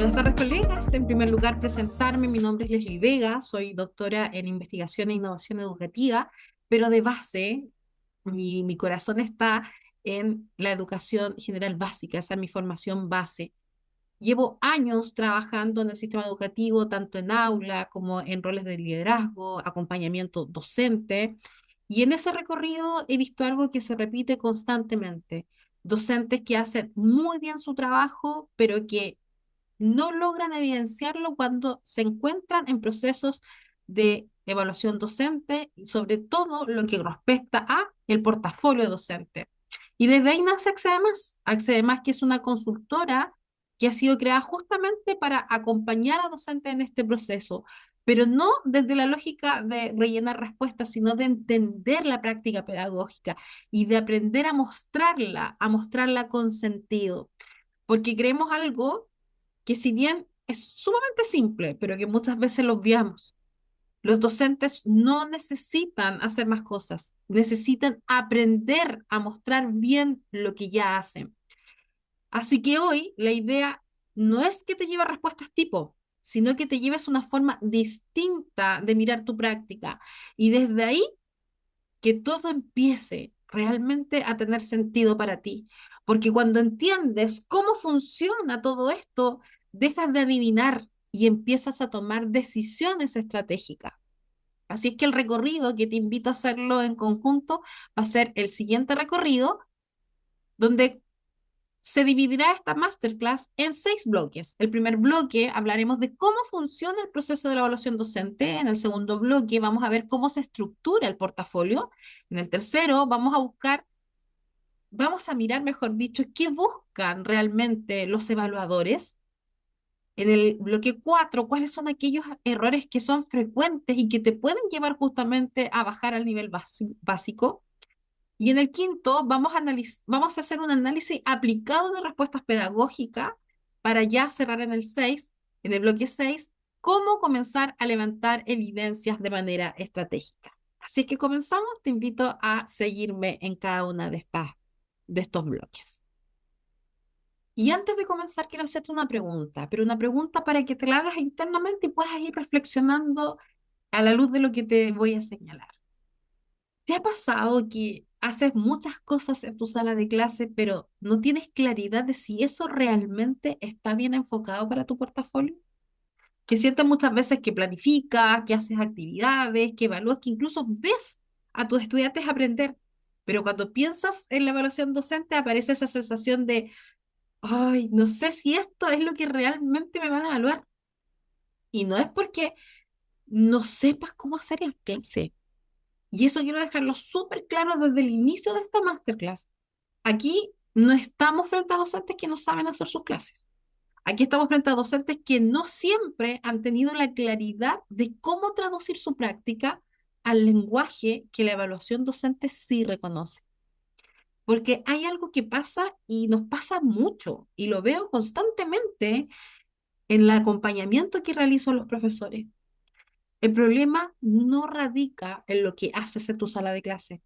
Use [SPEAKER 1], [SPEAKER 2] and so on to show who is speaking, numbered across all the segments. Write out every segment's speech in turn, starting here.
[SPEAKER 1] Buenas tardes, colegas. En primer lugar, presentarme. Mi nombre es Leslie Vega, soy doctora en investigación e innovación educativa, pero de base, mi corazón está en la educación general básica, esa es mi formación base. Llevo años trabajando en el sistema educativo, tanto en aula como en roles de liderazgo, acompañamiento docente, y en ese recorrido he visto algo que se repite constantemente. Docentes que hacen muy bien su trabajo, pero que no logran evidenciarlo cuando se encuentran en procesos de evaluación docente y sobre todo lo que respecta a el portafolio docente. Y desde ahí nace Accede Más, que es una consultora que ha sido creada justamente para acompañar a docentes en este proceso, pero no desde la lógica de rellenar respuestas, sino de entender la práctica pedagógica y de aprender a mostrarla con sentido. Porque creemos algo que si bien es sumamente simple, pero que muchas veces lo obviamos, los docentes no necesitan hacer más cosas, necesitan aprender a mostrar bien lo que ya hacen. Así que hoy la idea no es que te lleve respuestas tipo, sino que te lleves una forma distinta de mirar tu práctica y desde ahí que todo empiece realmente a tener sentido para ti. Porque cuando entiendes cómo funciona todo esto, dejas de adivinar y empiezas a tomar decisiones estratégicas. Así es que el recorrido que te invito a hacerlo en conjunto va a ser el siguiente recorrido, donde se dividirá esta masterclass en 6 bloques. El primer bloque hablaremos de cómo funciona el proceso de la evaluación docente. En el segundo bloque vamos a ver cómo se estructura el portafolio. En el tercero vamos a mirar, mejor dicho, qué buscan realmente los evaluadores. En el bloque 4, cuáles son aquellos errores que son frecuentes y que te pueden llevar justamente a bajar al nivel básico. Y en el quinto vamos a hacer un análisis aplicado de respuestas pedagógicas para ya cerrar en el 6, en el bloque 6, cómo comenzar a levantar evidencias de manera estratégica. Así que comenzamos, te invito a seguirme en cada una de estos bloques. Y antes de comenzar, quiero hacerte una pregunta, pero una pregunta para que te la hagas internamente y puedas ir reflexionando a la luz de lo que te voy a señalar. ¿Te ha pasado que haces muchas cosas en tu sala de clase, pero no tienes claridad de si eso realmente está bien enfocado para tu portafolio? Que sientes muchas veces que planificas, que haces actividades, que evalúas, que incluso ves a tus estudiantes aprender, pero cuando piensas en la evaluación docente aparece esa sensación de, ay, no sé si esto es lo que realmente me van a evaluar. Y no es porque no sepas cómo hacer la clase. Y eso quiero dejarlo súper claro desde el inicio de esta masterclass. Aquí no estamos frente a docentes que no saben hacer sus clases. Aquí estamos frente a docentes que no siempre han tenido la claridad de cómo traducir su práctica al lenguaje que la evaluación docente sí reconoce. Porque hay algo que pasa y nos pasa mucho, y lo veo constantemente en el acompañamiento que realizo a los profesores. El problema no radica en lo que haces en tu sala de clase.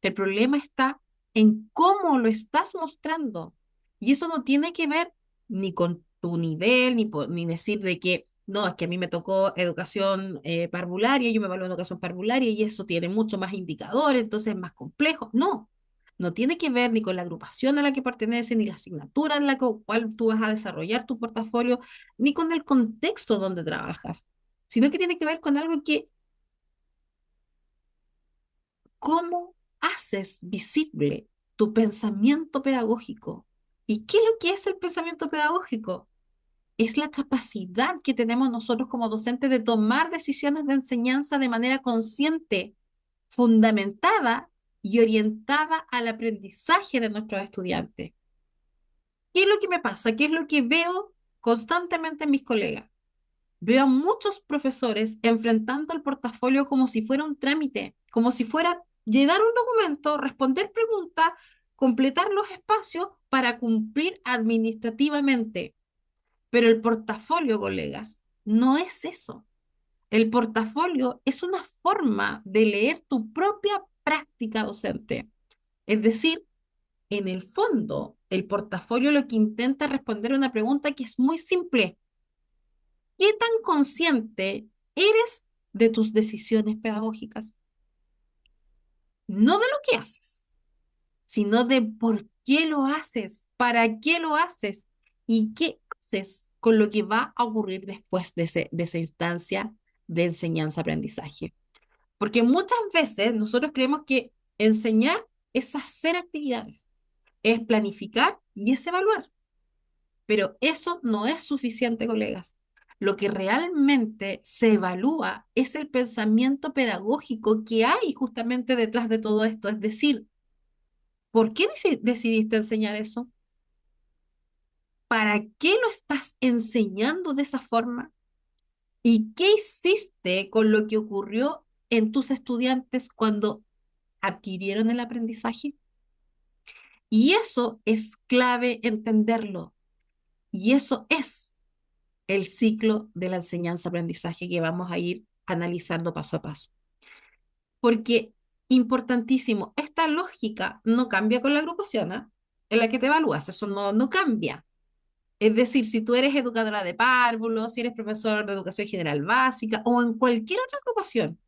[SPEAKER 1] El problema está en cómo lo estás mostrando. Y eso no tiene que ver ni con tu nivel, ni decir de que, no, es que a mí me tocó educación parvularia, yo me evalúo en educación parvularia y eso tiene mucho más indicadores, entonces es más complejo. No, no tiene que ver ni con la agrupación a la que pertenece, ni la asignatura en la cual tú vas a desarrollar tu portafolio, ni con el contexto donde trabajas, sino que tiene que ver con algo que, ¿cómo haces visible tu pensamiento pedagógico? ¿Y qué es lo que es el pensamiento pedagógico? Es la capacidad que tenemos nosotros como docentes de tomar decisiones de enseñanza de manera consciente, fundamentada y orientada al aprendizaje de nuestros estudiantes. ¿Qué es lo que me pasa? ¿Qué es lo que veo constantemente en mis colegas? Veo a muchos profesores enfrentando el portafolio como si fuera un trámite, como si fuera llenar un documento, responder preguntas, completar los espacios para cumplir administrativamente. Pero el portafolio, colegas, no es eso. El portafolio es una forma de leer tu propia práctica docente. Es decir, en el fondo, el portafolio lo que intenta es responder una pregunta que es muy simple. ¿Qué tan consciente eres de tus decisiones pedagógicas? No de lo que haces, sino de por qué lo haces, para qué lo haces y qué haces con lo que va a ocurrir después de esa instancia de enseñanza-aprendizaje. Porque muchas veces nosotros creemos que enseñar es hacer actividades, es planificar y es evaluar. Pero eso no es suficiente, colegas. Lo que realmente se evalúa es el pensamiento pedagógico que hay justamente detrás de todo esto. Es decir, ¿por qué decidiste enseñar eso? ¿Para qué lo estás enseñando de esa forma? ¿Y qué hiciste con lo que ocurrió en tus estudiantes cuando adquirieron el aprendizaje? Y eso es clave entenderlo. Y eso es el ciclo de la enseñanza-aprendizaje que vamos a ir analizando paso a paso. Porque, importantísimo, esta lógica no cambia con la agrupación, ¿eh? En la que te evalúas, eso no cambia. Es decir, si tú eres educadora de párvulos, si eres profesor de educación general básica o en cualquier otra agrupación,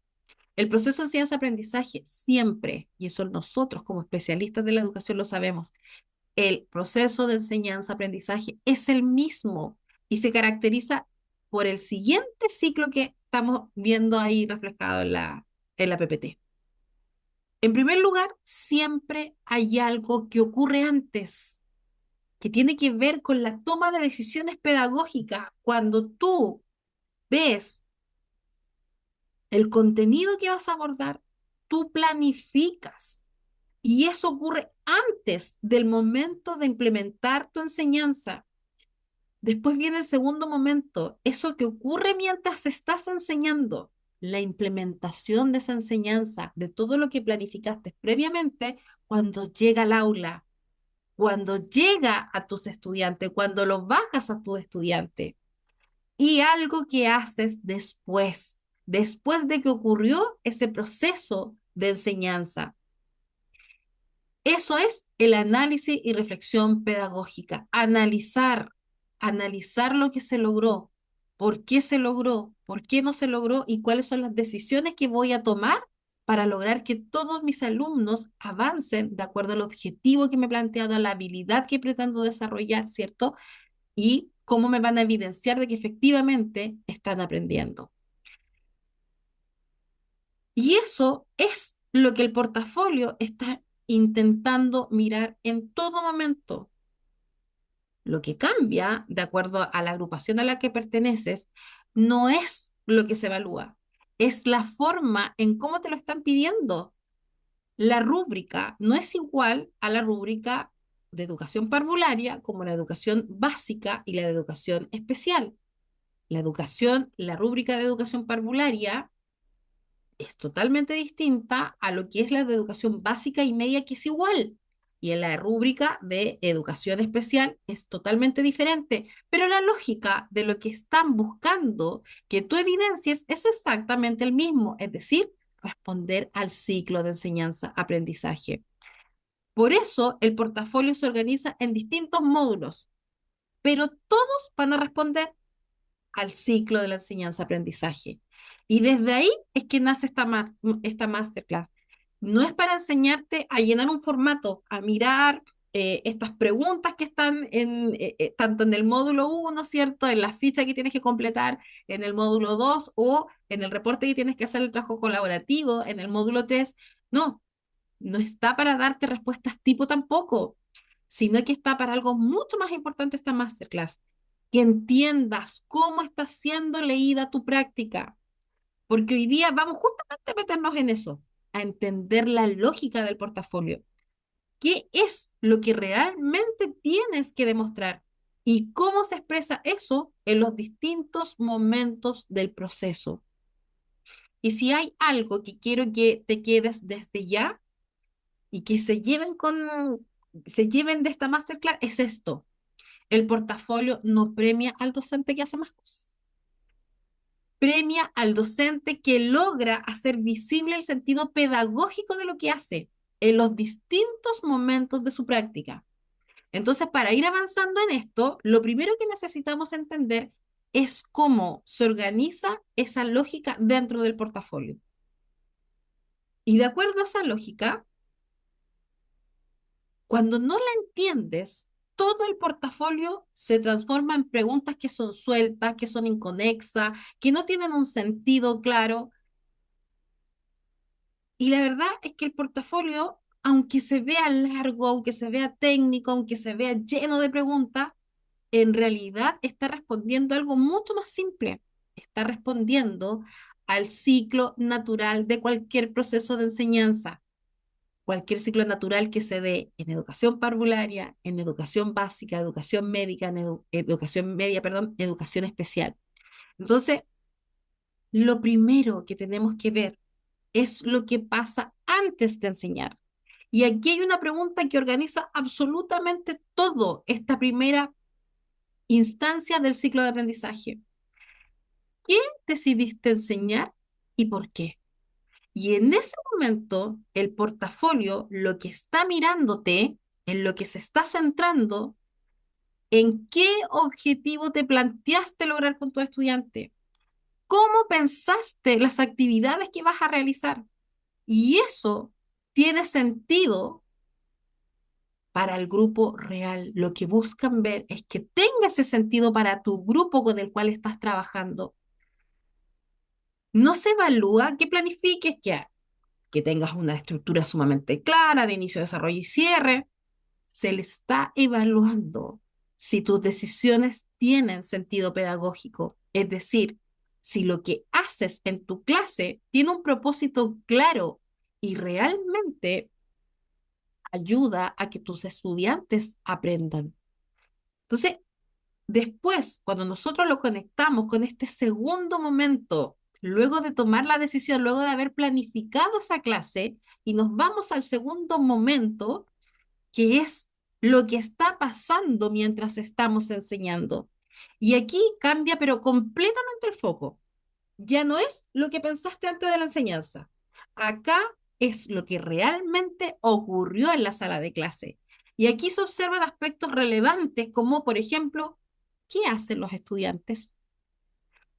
[SPEAKER 1] el proceso de enseñanza-aprendizaje siempre, y eso nosotros como especialistas de la educación lo sabemos, el proceso de enseñanza-aprendizaje es el mismo y se caracteriza por el siguiente ciclo que estamos viendo ahí reflejado en la PPT. En primer lugar, siempre hay algo que ocurre antes, que tiene que ver con la toma de decisiones pedagógicas. Cuando tú ves el contenido que vas a abordar, tú planificas. Y eso ocurre antes del momento de implementar tu enseñanza. Después viene el segundo momento, eso que ocurre mientras estás enseñando, la implementación de esa enseñanza, de todo lo que planificaste previamente, cuando llega al aula, cuando llega a tus estudiantes, cuando lo bajas a tu estudiante. Y algo que haces después de que ocurrió ese proceso de enseñanza. Eso es el análisis y reflexión pedagógica. Analizar lo que se logró, por qué no se logró y cuáles son las decisiones que voy a tomar para lograr que todos mis alumnos avancen de acuerdo al objetivo que me he planteado, a la habilidad que pretendo desarrollar, ¿cierto? Y cómo me van a evidenciar de que efectivamente están aprendiendo. Y eso es lo que el portafolio está intentando mirar en todo momento. Lo que cambia, de acuerdo a la agrupación a la que perteneces, no es lo que se evalúa, es la forma en cómo te lo están pidiendo. La rúbrica no es igual a la rúbrica de educación parvularia como la educación básica y la de educación especial. La rúbrica de educación parvularia es totalmente distinta a lo que es la de educación básica y media, que es igual. Y en la rúbrica de educación especial es totalmente diferente, pero la lógica de lo que están buscando que tú evidencies es exactamente el mismo, es decir, responder al ciclo de enseñanza-aprendizaje. Por eso el portafolio se organiza en distintos módulos, pero todos van a responder al ciclo de la enseñanza-aprendizaje. Y desde ahí es que nace esta masterclass. No es para enseñarte a llenar un formato, a mirar estas preguntas que están tanto en el módulo 1, ¿cierto? En la ficha que tienes que completar en el módulo 2 o en el reporte que tienes que hacer el trabajo colaborativo en el módulo 3. No, no está para darte respuestas tipo tampoco, sino que está para algo mucho más importante esta masterclass, que entiendas cómo está siendo leída tu práctica, porque hoy día vamos justamente a meternos en eso, a entender la lógica del portafolio. ¿Qué es lo que realmente tienes que demostrar? ¿Y cómo se expresa eso en los distintos momentos del proceso? Y si hay algo que quiero que te quedes desde ya y que se lleven de esta masterclass, es esto. El portafolio no premia al docente que hace más cosas. Premia al docente que logra hacer visible el sentido pedagógico de lo que hace en los distintos momentos de su práctica. Entonces, para ir avanzando en esto, lo primero que necesitamos entender es cómo se organiza esa lógica dentro del portafolio. Y de acuerdo a esa lógica, cuando no la entiendes, todo el portafolio se transforma en preguntas que son sueltas, que son inconexas, que no tienen un sentido claro. Y la verdad es que el portafolio, aunque se vea largo, aunque se vea técnico, aunque se vea lleno de preguntas, en realidad está respondiendo a algo mucho más simple. Está respondiendo al ciclo natural de cualquier proceso de enseñanza, cualquier ciclo natural que se dé en educación parvularia, en educación básica, educación médica, en educación media, perdón, educación especial. Entonces, lo primero que tenemos que ver es lo que pasa antes de enseñar. Y aquí hay una pregunta que organiza absolutamente todo esta primera instancia del ciclo de aprendizaje. ¿Qué decidiste enseñar y por qué? Y en ese momento, el portafolio, lo que está mirándote, en lo que se está centrando, en qué objetivo te planteaste lograr con tu estudiante, cómo pensaste las actividades que vas a realizar. Y eso tiene sentido para el grupo real. Lo que buscan ver es que tenga ese sentido para tu grupo con el cual estás trabajando. No se evalúa que planifiques, que tengas una estructura sumamente clara de inicio, desarrollo y cierre. Se le está evaluando si tus decisiones tienen sentido pedagógico. Es decir, si lo que haces en tu clase tiene un propósito claro y realmente ayuda a que tus estudiantes aprendan. Entonces, después, cuando nosotros lo conectamos con este segundo momento, luego de tomar la decisión, luego de haber planificado esa clase, y nos vamos al segundo momento, que es lo que está pasando mientras estamos enseñando. Y aquí cambia, pero completamente el foco. Ya no es lo que pensaste antes de la enseñanza. Acá es lo que realmente ocurrió en la sala de clase. Y aquí se observan aspectos relevantes como, por ejemplo, ¿qué hacen los estudiantes?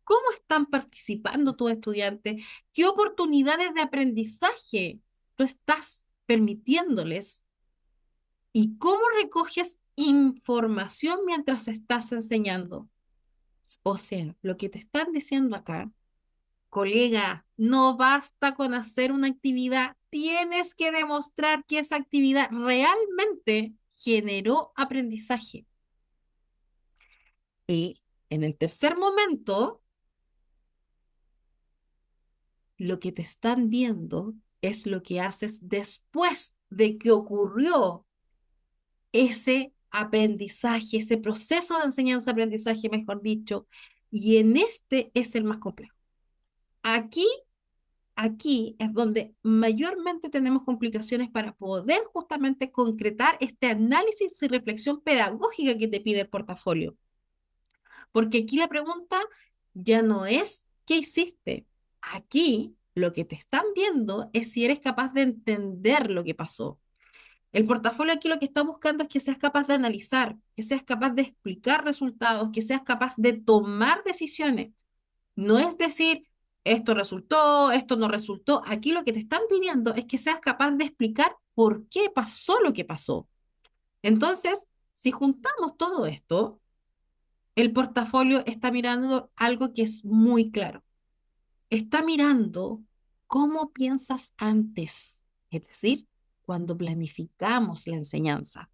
[SPEAKER 1] ¿Cómo están participando tus estudiantes? ¿Qué oportunidades de aprendizaje tú estás permitiéndoles? ¿Y cómo recoges información mientras estás enseñando? O sea, lo que te están diciendo acá, colega, no basta con hacer una actividad, tienes que demostrar que esa actividad realmente generó aprendizaje. Y en el tercer momento, lo que te están viendo es lo que haces después de que ocurrió ese aprendizaje, ese proceso de enseñanza-aprendizaje, mejor dicho, y en este es el más complejo. Aquí Aquí es donde mayormente tenemos complicaciones para poder justamente concretar este análisis y reflexión pedagógica que te pide el portafolio. Porque aquí la pregunta ya no es ¿qué hiciste? Aquí lo que te están viendo es si eres capaz de entender lo que pasó. El portafolio aquí lo que está buscando es que seas capaz de analizar, que seas capaz de explicar resultados, que seas capaz de tomar decisiones. No es decir, esto resultó, esto no resultó. Aquí lo que te están pidiendo es que seas capaz de explicar por qué pasó lo que pasó. Entonces, si juntamos todo esto, el portafolio está mirando algo que es muy claro. Está mirando cómo piensas antes, es decir, cuando planificamos la enseñanza.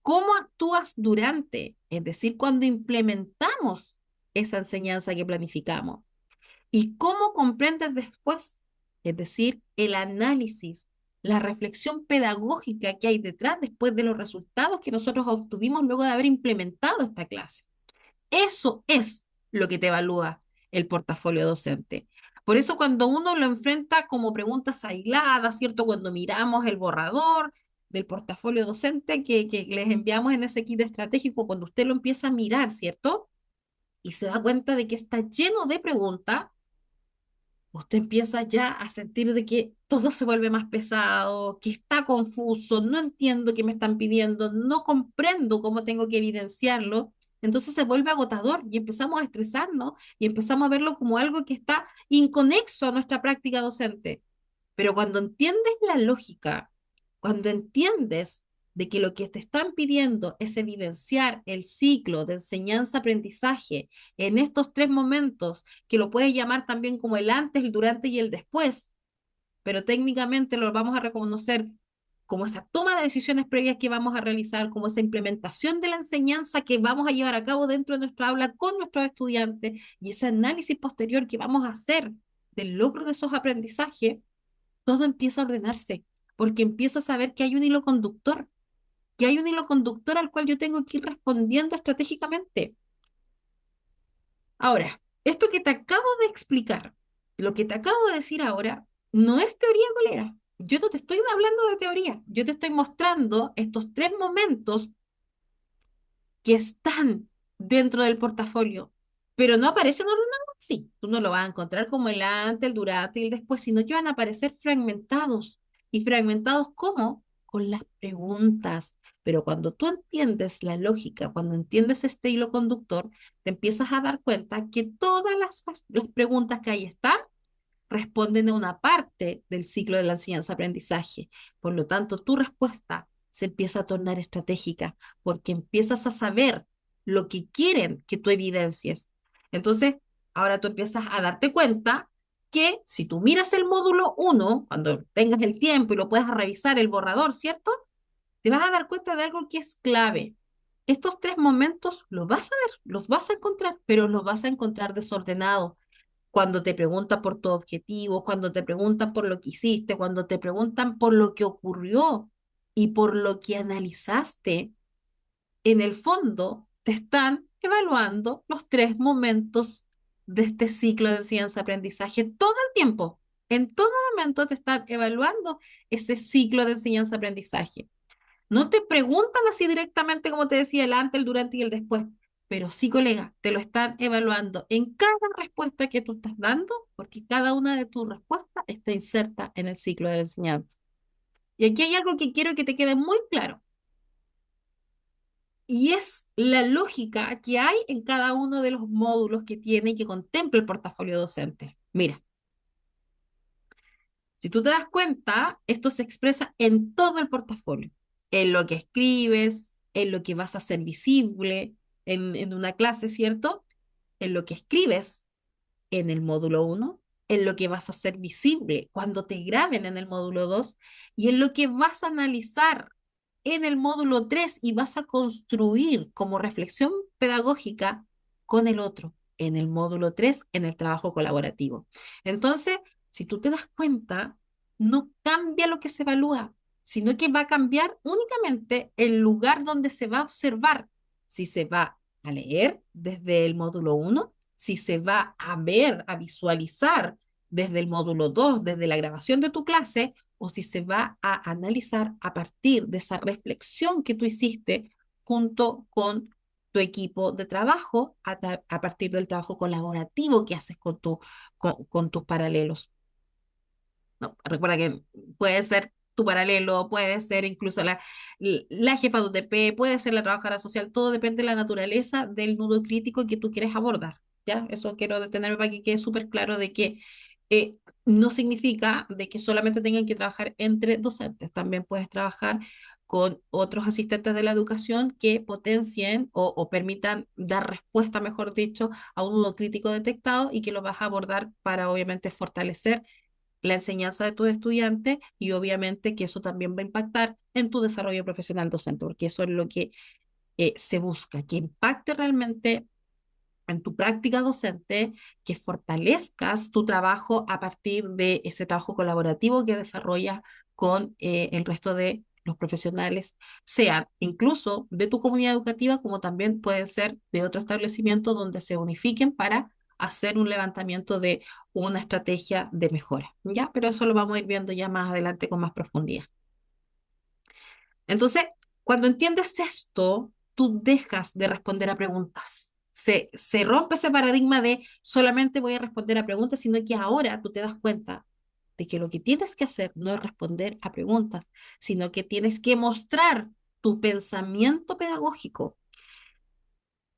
[SPEAKER 1] ¿Cómo actúas durante, es decir, cuando implementamos esa enseñanza que planificamos? ¿Y cómo comprendes después? Es decir, el análisis, la reflexión pedagógica que hay detrás después de los resultados que nosotros obtuvimos luego de haber implementado esta clase. Eso es lo que te evalúa el portafolio docente. Por eso cuando uno lo enfrenta como preguntas aisladas, ¿cierto? Cuando miramos el borrador del portafolio docente que les enviamos en ese kit estratégico, cuando usted lo empieza a mirar, ¿cierto? Y se da cuenta de que está lleno de preguntas, usted empieza ya a sentir de que todo se vuelve más pesado, que está confuso, no entiendo qué me están pidiendo, no comprendo cómo tengo que evidenciarlo. Entonces se vuelve agotador y empezamos a estresarnos y empezamos a verlo como algo que está inconexo a nuestra práctica docente. Pero cuando entiendes la lógica, cuando entiendes de que lo que te están pidiendo es evidenciar el ciclo de enseñanza-aprendizaje en estos tres momentos, que lo puedes llamar también como el antes, el durante y el después, pero técnicamente lo vamos a reconocer como esa toma de decisiones previas que vamos a realizar, como esa implementación de la enseñanza que vamos a llevar a cabo dentro de nuestra aula con nuestros estudiantes y ese análisis posterior que vamos a hacer del logro de esos aprendizajes, todo empieza a ordenarse, porque empieza a saber que hay un hilo conductor, que hay un hilo conductor al cual yo tengo que ir respondiendo estratégicamente. Ahora, esto que te acabo de explicar, lo que te acabo de decir ahora, no es teoría, colega. Yo no te estoy hablando de teoría, yo te estoy mostrando estos tres momentos que están dentro del portafolio, pero no aparecen ordenados así. Tú no lo vas a encontrar como el antes, el durante y el después, sino que van a aparecer fragmentados. ¿Y fragmentados cómo? Con las preguntas. Pero cuando tú entiendes la lógica, cuando entiendes este hilo conductor, te empiezas a dar cuenta que todas las preguntas que ahí están responden a una parte del ciclo de la enseñanza-aprendizaje. Por lo tanto, tu respuesta se empieza a tornar estratégica porque empiezas a saber lo que quieren que tú evidencies. Entonces, ahora tú empiezas a darte cuenta que si tú miras el módulo uno cuando tengas el tiempo y lo puedas revisar el borrador, ¿cierto? Te vas a dar cuenta de algo que es clave. Estos tres momentos los vas a ver, los vas a encontrar, pero los vas a encontrar desordenados cuando te preguntan por tu objetivo, cuando te preguntan por lo que hiciste, cuando te preguntan por lo que ocurrió y por lo que analizaste, en el fondo te están evaluando los tres momentos de este ciclo de enseñanza-aprendizaje todo el tiempo. En todo momento te están evaluando ese ciclo de enseñanza-aprendizaje. No te preguntan así directamente, como te decía, el antes, el durante y el después, pero sí, colega, te lo están evaluando en cada respuesta que tú estás dando, porque cada una de tus respuestas está inserta en el ciclo de la enseñanza. Y aquí hay algo que quiero que te quede muy claro, y es la lógica que hay en cada uno de los módulos que tiene y que contempla el portafolio docente. Mira, si tú te das cuenta, esto se expresa en todo el portafolio, en lo que escribes, en lo que vas a hacer visible en una clase, ¿cierto? En lo que escribes en el módulo uno, en lo que vas a hacer visible cuando te graben en el módulo 2 y en lo que vas a analizar en el módulo 3 y vas a construir como reflexión pedagógica con el otro, en el módulo 3 en el trabajo colaborativo. Entonces, si tú te das cuenta, no cambia lo que se evalúa, sino que va a cambiar únicamente el lugar donde se va a observar, si se va a leer desde el módulo uno, si se va a ver, a visualizar desde el módulo 2 desde la grabación de tu clase, o si se va a analizar a partir de esa reflexión que tú hiciste junto con tu equipo de trabajo, a partir del trabajo colaborativo que haces con tus paralelos. No, recuerda que puede ser tu paralelo, puede ser incluso la jefa de UTP, puede ser la trabajadora social, todo depende de la naturaleza del nudo crítico que tú quieres abordar, ¿ya? Eso quiero detenerme para que quede súper claro de que eh, no significa de que solamente tengan que trabajar entre docentes, también puedes trabajar con otros asistentes de la educación que potencien o permitan dar respuesta, mejor dicho, a un nudo crítico detectado y que lo vas a abordar para obviamente fortalecer la enseñanza de tus estudiantes y obviamente que eso también va a impactar en tu desarrollo profesional docente, porque eso es lo que se busca, que impacte realmente en tu práctica docente, que fortalezcas tu trabajo a partir de ese trabajo colaborativo que desarrollas con el resto de los profesionales, sea incluso de tu comunidad educativa, como también pueden ser de otro establecimiento donde se unifiquen para hacer un levantamiento de una estrategia de mejora, ¿ya? Pero eso lo vamos a ir viendo ya más adelante con más profundidad. Entonces, cuando entiendes esto, tú dejas de responder a preguntas. Se rompe ese paradigma de solamente voy a responder a preguntas, sino que ahora tú te das cuenta de que lo que tienes que hacer no es responder a preguntas, sino que tienes que mostrar tu pensamiento pedagógico.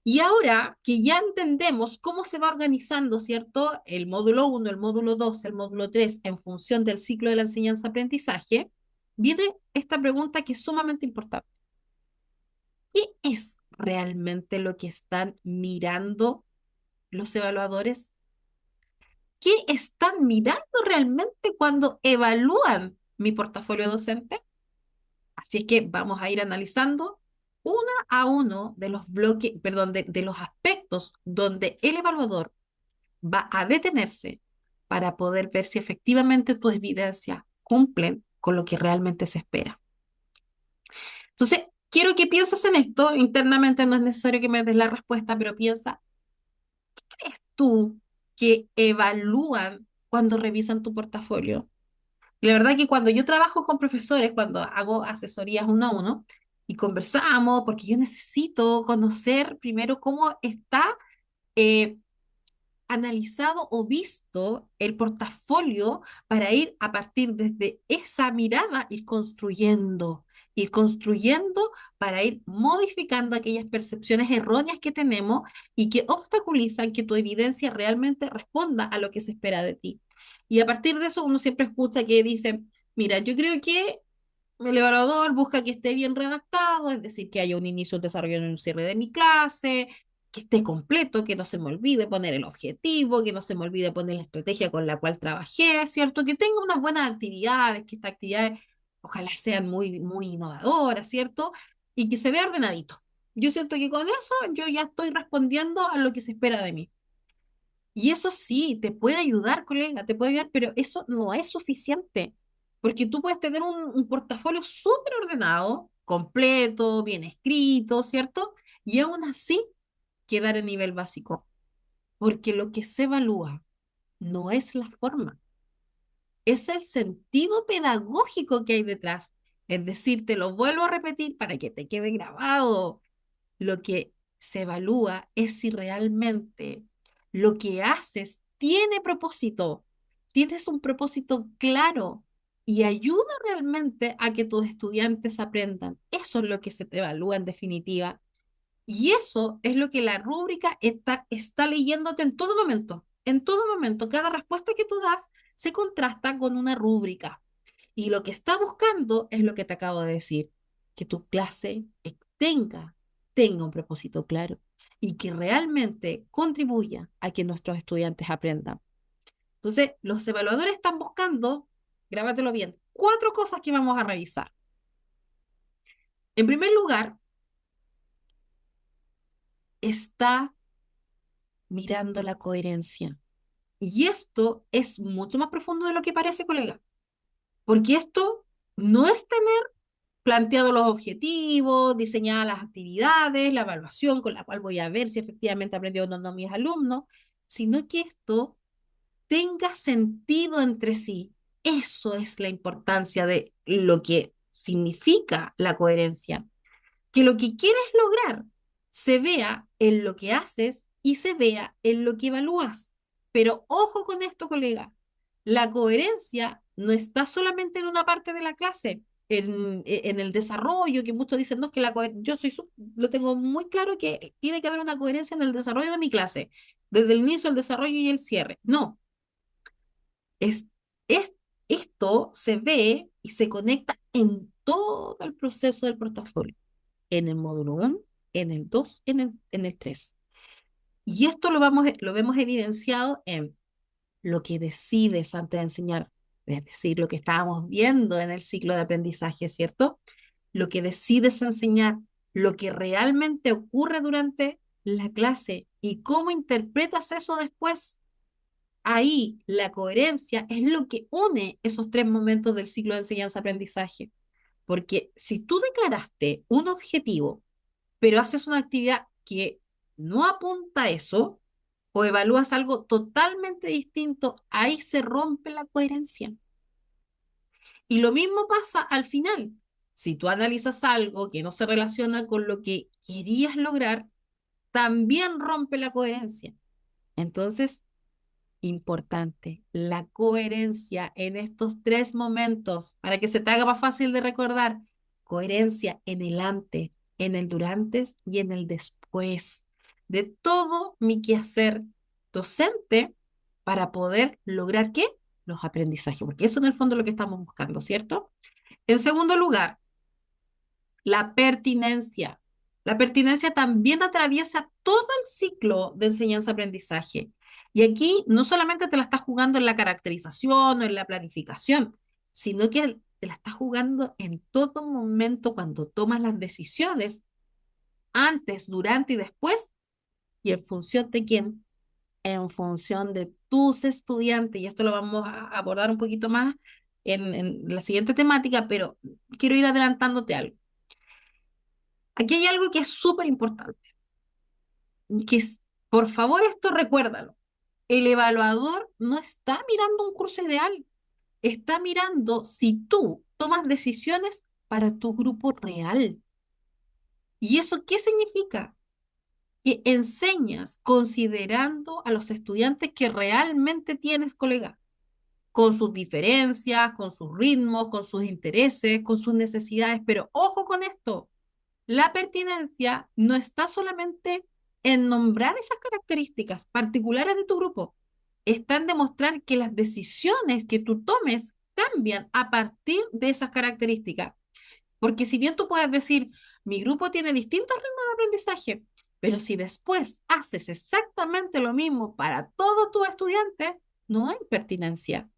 [SPEAKER 1] Y ahora que ya entendemos cómo se va organizando, ¿cierto? El módulo uno, el módulo 2, el módulo 3, en función del ciclo de la enseñanza-aprendizaje, viene esta pregunta que es sumamente importante. ¿Qué es realmente lo que están mirando los evaluadores? ¿Qué están mirando realmente cuando evalúan mi portafolio docente? Así es que vamos a ir analizando uno a uno de los bloques, perdón, de los aspectos donde el evaluador va a detenerse para poder ver si efectivamente tus evidencias cumplen con lo que realmente se espera. Entonces, quiero que pienses en esto. Internamente no es necesario que me des la respuesta, pero piensa, ¿crees tú que evalúan cuando revisan tu portafolio? Y la verdad que cuando yo trabajo con profesores, cuando hago asesorías uno a uno, y conversamos, porque yo necesito conocer primero cómo está eh, analizado o visto el portafolio para ir a partir desde esa mirada, ir construyendo para ir modificando aquellas percepciones erróneas que tenemos y que obstaculizan que tu evidencia realmente responda a lo que se espera de ti. Y a partir de eso uno siempre escucha que dicen, mira, yo creo que el evaluador busca que esté bien redactado, es decir, que haya un inicio, un desarrollo y un cierre de mi clase, que esté completo, que no se me olvide poner el objetivo, que no se me olvide poner la estrategia con la cual trabajé, ¿cierto? Que tenga unas buenas actividades, que estas actividades ojalá sean muy, muy innovadoras, ¿cierto? Y que se vea ordenadito. Yo siento que con eso yo ya estoy respondiendo a lo que se espera de mí. Y eso sí, te puede ayudar, colega, te puede ayudar, pero eso no es suficiente, porque tú puedes tener un portafolio súper ordenado, completo, bien escrito, ¿cierto? Y aún así quedar en nivel básico, porque lo que se evalúa no es la forma, es el sentido pedagógico que hay detrás. Es decir, te lo vuelvo a repetir para que te quede grabado. Lo que se evalúa es si realmente lo que haces tiene propósito, tienes un propósito claro y ayuda realmente a que tus estudiantes aprendan. Eso es lo que se te evalúa en definitiva. Y eso es lo que la rúbrica está leyéndote en todo momento. En todo momento, cada respuesta que tú das se contrasta con una rúbrica. Y lo que está buscando es lo que te acabo de decir, que tu clase tenga un propósito claro y que realmente contribuya a que nuestros estudiantes aprendan. Entonces, los evaluadores están buscando, grábatelo bien, cuatro cosas que vamos a revisar. En primer lugar, está mirando la coherencia. Y esto es mucho más profundo de lo que parece, colega, porque esto no es tener planteado los objetivos, diseñadas las actividades, la evaluación con la cual voy a ver si efectivamente aprendieron o no mis alumnos, sino que esto tenga sentido entre sí. Eso es la importancia de lo que significa la coherencia, que lo que quieres lograr se vea en lo que haces y se vea en lo que evalúas. Pero ojo con esto, colega, la coherencia no está solamente en una parte de la clase, en el desarrollo, que muchos dicen, no, es que yo lo tengo muy claro que tiene que haber una coherencia en el desarrollo de mi clase, desde el inicio, el desarrollo y el cierre. No, es, es, esto se ve y se conecta en todo el proceso del portafolio en el módulo 1, en el 2, en el 3. Y esto lo vemos evidenciado en lo que decides antes de enseñar, es decir, lo que estábamos viendo en el ciclo de aprendizaje, ¿cierto? Lo que decides enseñar, lo que realmente ocurre durante la clase y cómo interpretas eso después. Ahí la coherencia es lo que une esos tres momentos del ciclo de enseñanza-aprendizaje. Porque si tú declaraste un objetivo pero haces una actividad que no apunta a eso o evalúas algo totalmente distinto, ahí se rompe la coherencia. Y lo mismo pasa al final. Si tú analizas algo que no se relaciona con lo que querías lograr, también rompe la coherencia. Entonces, importante, la coherencia en estos tres momentos, para que se te haga más fácil de recordar. Coherencia en el antes, en el durante y en el después. de todo mi quehacer docente para poder lograr ¿qué? Los aprendizajes, porque eso en el fondo es lo que estamos buscando, ¿cierto? En segundo lugar, la pertinencia. La pertinencia también atraviesa todo el ciclo de enseñanza-aprendizaje. Y aquí no solamente te la estás jugando en la caracterización o en la planificación, sino que te la estás jugando en todo momento cuando tomas las decisiones, antes, durante y después, y en función de quién, en función de tus estudiantes. Y esto lo vamos a abordar un poquito más en la siguiente temática, pero quiero ir adelantándote algo. Aquí hay algo que es súper importante, que es, por favor, esto recuérdalo. El evaluador no está mirando un curso ideal, está mirando si tú tomas decisiones para tu grupo real. ¿Y eso qué significa? Que enseñas considerando a los estudiantes que realmente tienes, colega, con sus diferencias, con sus ritmos, con sus intereses, con sus necesidades. Pero ojo con esto. La pertinencia no está solamente en nombrar esas características particulares de tu grupo, está en demostrar que las decisiones que tú tomes cambian a partir de esas características. Porque si bien tú puedes decir, mi grupo tiene distintos ritmos de aprendizaje, pero si después haces exactamente lo mismo para todos tus estudiantes, no hay pertinencia.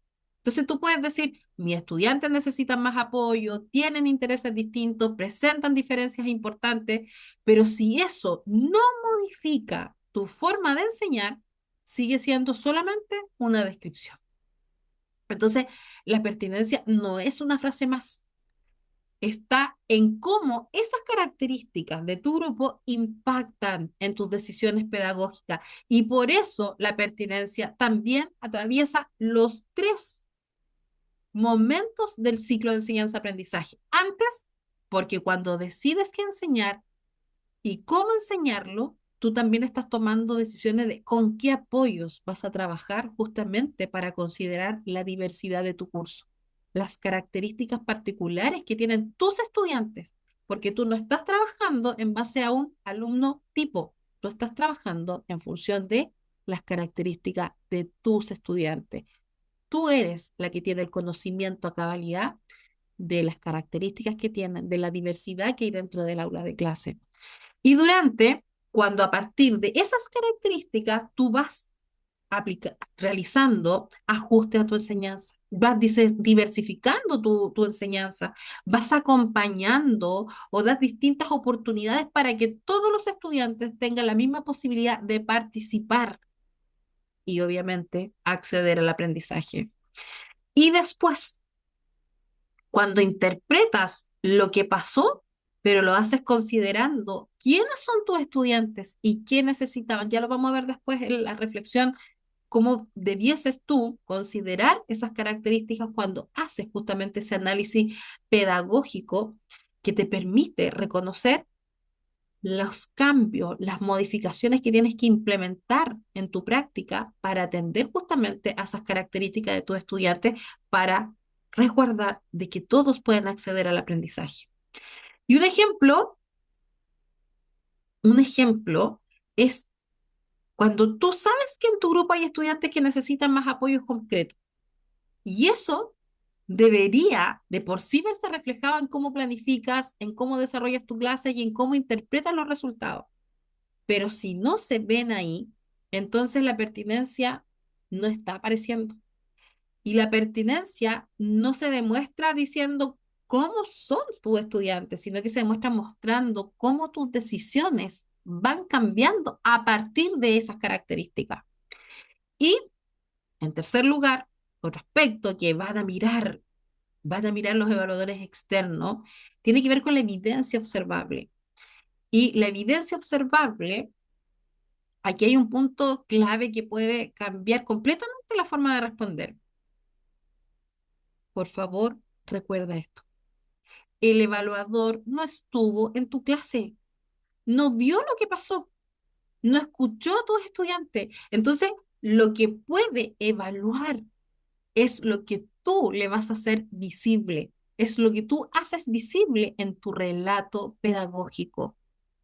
[SPEAKER 1] Entonces tú puedes decir, mis estudiantes necesitan más apoyo, tienen intereses distintos, presentan diferencias importantes, pero si eso no modifica tu forma de enseñar, sigue siendo solamente una descripción. Entonces, la pertinencia no es una frase más, está en cómo esas características de tu grupo impactan en tus decisiones pedagógicas. Y por eso la pertinencia también atraviesa los tres momentos del ciclo de enseñanza-aprendizaje. Antes, porque cuando decides qué enseñar y cómo enseñarlo, tú también estás tomando decisiones de con qué apoyos vas a trabajar justamente para considerar la diversidad de tu curso, las características particulares que tienen tus estudiantes, porque tú no estás trabajando en base a un alumno tipo, tú estás trabajando en función de las características de tus estudiantes. Tú eres la que tiene el conocimiento a cabalidad de las características que tienen, de la diversidad que hay dentro del aula de clase. Y cuando a partir de esas características tú vas realizando ajustes a tu enseñanza, vas diversificando tu enseñanza, vas acompañando o das distintas oportunidades para que todos los estudiantes tengan la misma posibilidad de participar y obviamente acceder al aprendizaje. Y después, cuando interpretas lo que pasó, pero lo haces considerando quiénes son tus estudiantes y qué necesitaban, ya lo vamos a ver después en la reflexión, cómo debieses tú considerar esas características cuando haces justamente ese análisis pedagógico que te permite reconocer los cambios, las modificaciones que tienes que implementar en tu práctica para atender justamente a esas características de tus estudiantes para resguardar de que todos puedan acceder al aprendizaje. Y un ejemplo es cuando tú sabes que en tu grupo hay estudiantes que necesitan más apoyos concretos y eso debería de por sí verse reflejado en cómo planificas, en cómo desarrollas tu clase y en cómo interpretas los resultados. Pero si no se ven ahí, entonces la pertinencia no está apareciendo. Y la pertinencia no se demuestra diciendo cómo son tus estudiantes, sino que se demuestra mostrando cómo tus decisiones van cambiando a partir de esas características. Y en tercer lugar, otro aspecto que van a mirar los evaluadores externos, tiene que ver con la evidencia observable. Y la evidencia observable, aquí hay un punto clave que puede cambiar completamente la forma de responder. Por favor, recuerda esto. El evaluador no estuvo en tu clase, no vio lo que pasó, no escuchó a tus estudiantes. Entonces, lo que puede evaluar es lo que tú le vas a hacer visible, es lo que tú haces visible en tu relato pedagógico,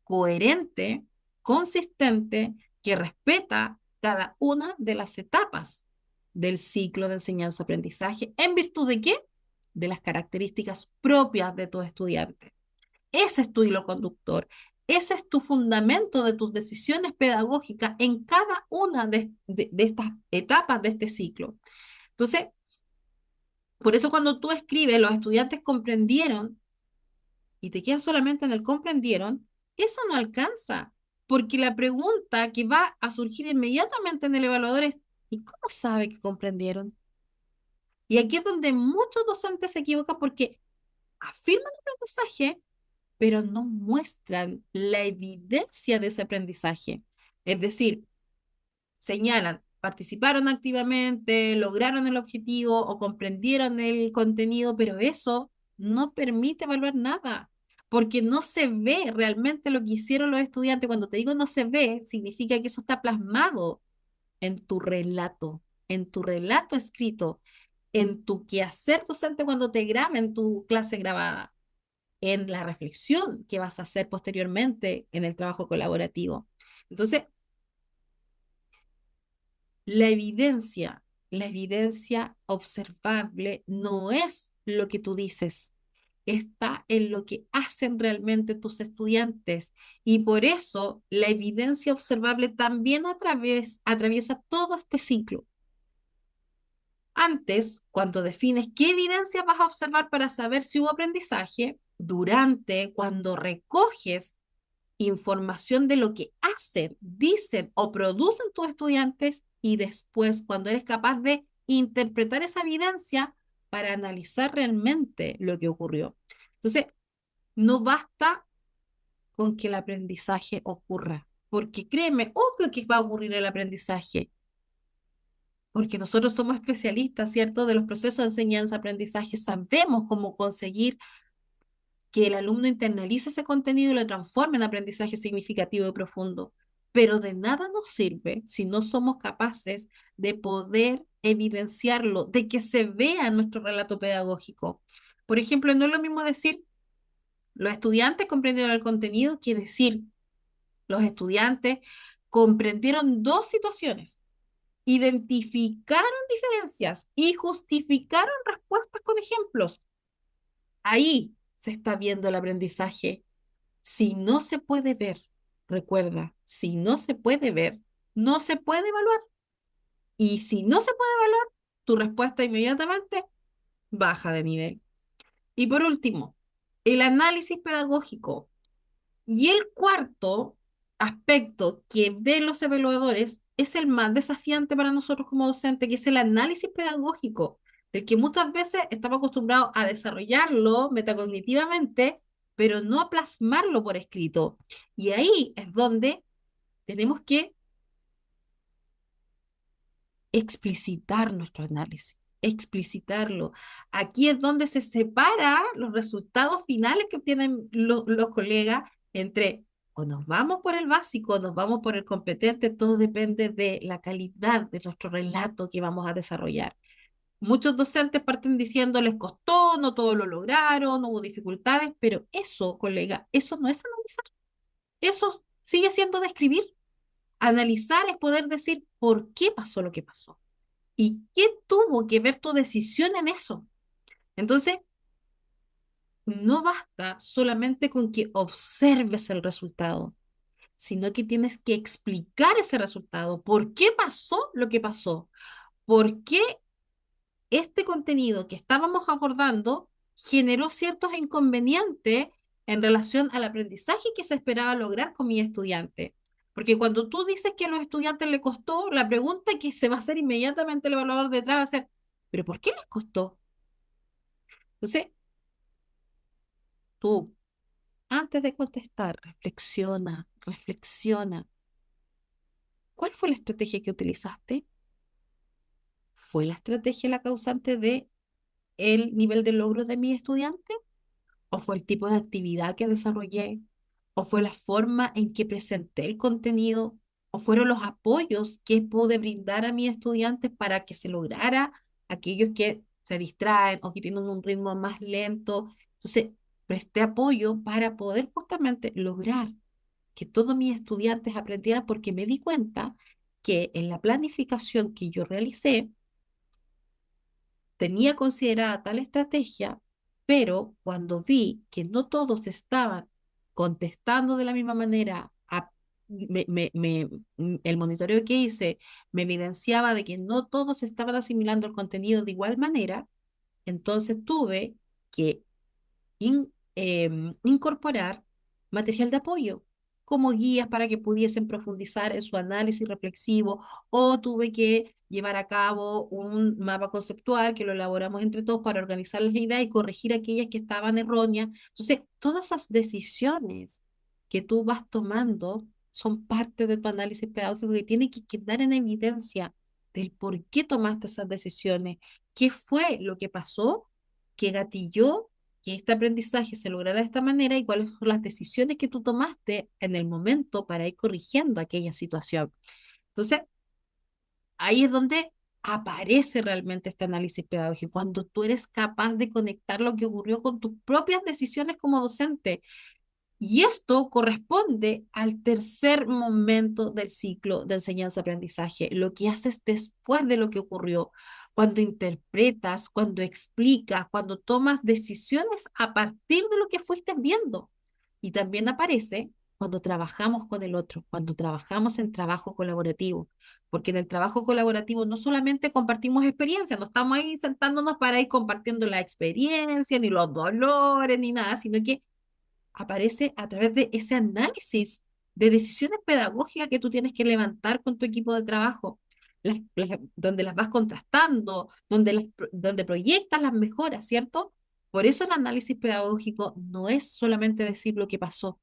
[SPEAKER 1] coherente consistente, que respeta cada una de las etapas del ciclo de enseñanza-aprendizaje. ¿En virtud de qué? De las características propias de tu estudiante. Ese es tu hilo conductor. Ese es tu fundamento de tus decisiones pedagógicas en cada una de estas etapas de este ciclo. Entonces, por eso cuando tú escribes, los estudiantes comprendieron y te quedas solamente en el comprendieron, eso no alcanza, porque la pregunta que va a surgir inmediatamente en el evaluador es, ¿y cómo sabe que comprendieron? Y aquí es donde muchos docentes se equivocan porque afirman aprendizaje, pero no muestran la evidencia de ese aprendizaje. Es decir, señalan, participaron activamente, lograron el objetivo o comprendieron el contenido, pero eso no permite evaluar nada, porque no se ve realmente lo que hicieron los estudiantes. Cuando te digo no se ve, significa que eso está plasmado en tu relato escrito, en tu quehacer docente cuando te graben tu clase grabada, en la reflexión que vas a hacer posteriormente en el trabajo colaborativo. Entonces, la evidencia observable no es lo que tú dices, está en lo que hacen realmente tus estudiantes. Y por eso la evidencia observable también atraviesa todo este ciclo. Antes, cuando defines qué evidencia vas a observar para saber si hubo aprendizaje, durante, cuando recoges información de lo que hacen, dicen o producen tus estudiantes y después cuando eres capaz de interpretar esa evidencia para analizar realmente lo que ocurrió. Entonces, no basta con que el aprendizaje ocurra, porque créeme, obvio que va a ocurrir el aprendizaje, porque nosotros somos especialistas, ¿cierto?, de los procesos de enseñanza-aprendizaje, sabemos cómo conseguir que el alumno internalice ese contenido y lo transforme en aprendizaje significativo y profundo. Pero de nada nos sirve si no somos capaces de poder evidenciarlo, de que se vea en nuestro relato pedagógico. Por ejemplo, no es lo mismo decir, los estudiantes comprendieron el contenido que decir, los estudiantes comprendieron dos situaciones, identificaron diferencias y justificaron respuestas con ejemplos. Ahí se está viendo el aprendizaje. Si no se puede ver, recuerda, si no se puede ver, no se puede evaluar. Y si no se puede evaluar, tu respuesta inmediatamente baja de nivel. Y por último, el análisis pedagógico. Y el cuarto aspecto que ven los evaluadores es el más desafiante para nosotros como docentes, que es el análisis pedagógico, el que muchas veces estamos acostumbrados a desarrollarlo metacognitivamente, pero no a plasmarlo por escrito. Y ahí es donde tenemos que explicitar nuestro análisis, explicitarlo. Aquí es donde se separa los resultados finales que obtienen los colegas entre o nos vamos por el básico, o nos vamos por el competente, todo depende de la calidad de nuestro relato que vamos a desarrollar. Muchos docentes parten diciendo les costó, no todo lo lograron, no hubo dificultades, pero eso, colega, eso no es analizar, eso sigue siendo describir. Analizar es poder decir por qué pasó lo que pasó. ¿Y qué tuvo que ver tu decisión en eso? Entonces, no basta solamente con que observes el resultado, sino que tienes que explicar ese resultado. ¿Por qué pasó lo que pasó? ¿Por qué este contenido que estábamos abordando generó ciertos inconvenientes en relación al aprendizaje que se esperaba lograr con mi estudiante? Porque cuando tú dices que a los estudiantes les costó, la pregunta que se va a hacer inmediatamente el evaluador detrás va a ser, ¿pero por qué les costó? Entonces, tú, antes de contestar, reflexiona, reflexiona. ¿Cuál fue la estrategia que utilizaste? ¿Fue la estrategia la causante de el nivel de logro de mi estudiante? ¿O fue el tipo de actividad que desarrollé? ¿O fue la forma en que presenté el contenido? ¿O fueron los apoyos que pude brindar a mis estudiantes para que se lograra aquellos que se distraen o que tienen un ritmo más lento? Entonces, presté apoyo para poder justamente lograr. que todos mis estudiantes aprendieran porque me di cuenta que en la planificación que yo realicé, tenía considerada tal estrategia, pero cuando vi que no todos estaban contestando de la misma manera, el monitoreo que hice me evidenciaba de que no todos estaban asimilando el contenido de igual manera, entonces tuve que incorporar material de apoyo como guías para que pudiesen profundizar en su análisis reflexivo, o tuve que llevar a cabo un mapa conceptual que lo elaboramos entre todos para organizar las ideas y corregir aquellas que estaban erróneas. Entonces, todas esas decisiones que tú vas tomando son parte de tu análisis pedagógico que tiene que quedar en evidencia del por qué tomaste esas decisiones, qué fue lo que pasó que gatilló que este aprendizaje se lograra de esta manera y cuáles son las decisiones que tú tomaste en el momento para ir corrigiendo aquella situación. Entonces, ahí es donde aparece realmente este análisis pedagógico, cuando tú eres capaz de conectar lo que ocurrió con tus propias decisiones como docente. Y esto corresponde al tercer momento del ciclo de enseñanza-aprendizaje, lo que haces después de lo que ocurrió, cuando interpretas, cuando explicas, cuando tomas decisiones a partir de lo que fuiste viendo. Y también aparece cuando trabajamos con el otro, cuando trabajamos en trabajo colaborativo, porque en el trabajo colaborativo no solamente compartimos experiencias, no estamos ahí sentándonos para ir compartiendo la experiencia, ni los dolores, ni nada, sino que aparece a través de ese análisis de decisiones pedagógicas que tú tienes que levantar con tu equipo de trabajo, donde las vas contrastando, donde proyectas las mejoras, ¿cierto? Por eso el análisis pedagógico no es solamente decir lo que pasó,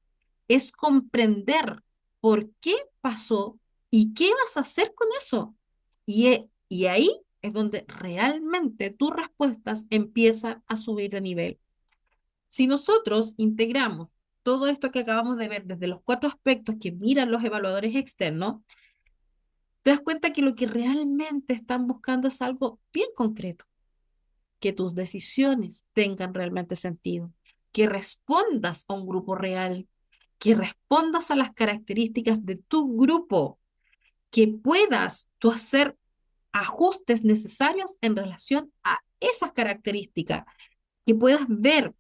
[SPEAKER 1] es comprender por qué pasó y qué vas a hacer con eso. Y ahí es donde realmente tus respuestas empiezan a subir de nivel. Si nosotros integramos todo esto que acabamos de ver desde los cuatro aspectos que miran los evaluadores externos, te das cuenta que lo que realmente están buscando es algo bien concreto, que tus decisiones tengan realmente sentido, que respondas a un grupo real, que respondas a las características de tu grupo, que puedas tú hacer ajustes necesarios en relación a esas características, que puedas ver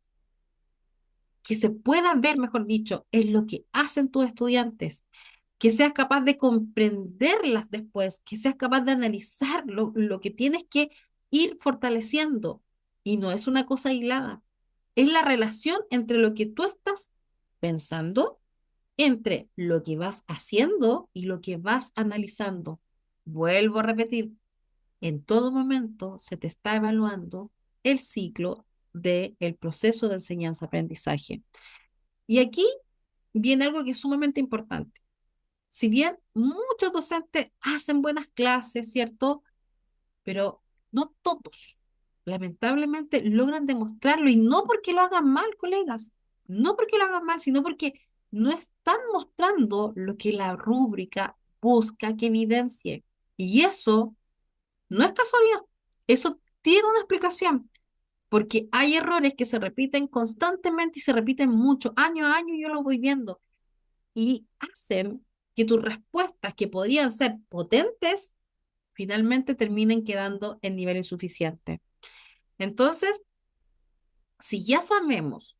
[SPEAKER 1] que se pueda ver, mejor dicho, en lo que hacen tus estudiantes, que seas capaz de comprenderlas después, que seas capaz de analizar lo que tienes que ir fortaleciendo. Y no es una cosa aislada, es la relación entre lo que tú estás pensando, entre lo que vas haciendo y lo que vas analizando. Vuelvo a repetir, en todo momento se te está evaluando el ciclo del proceso de enseñanza-aprendizaje. Y aquí viene algo que es sumamente importante. Si bien muchos docentes hacen buenas clases, ¿cierto? Pero no todos, lamentablemente, logran demostrarlo. Y no porque lo hagan mal, colegas, no porque lo hagan mal, sino porque no están mostrando lo que la rúbrica busca que evidencie. Y eso no es casualidad, eso tiene una explicación. Porque hay errores que se repiten constantemente y se repiten mucho, año a año, yo lo voy viendo y hacen que tus respuestas, que podrían ser potentes, finalmente terminen quedando en nivel insuficiente. Entonces, si ya sabemos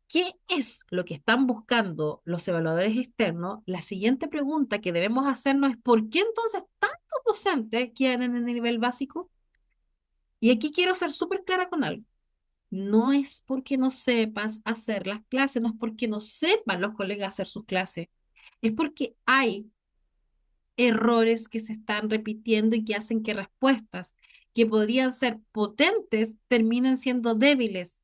[SPEAKER 1] qué es lo que están buscando los evaluadores externos, la siguiente pregunta que debemos hacernos es ¿por qué entonces tantos docentes quedan en el nivel básico? Y aquí quiero ser súper clara con algo. No es porque no sepas hacer las clases, no es porque no sepan los colegas hacer sus clases, es porque hay errores que se están repitiendo y que hacen que respuestas que podrían ser potentes terminen siendo débiles.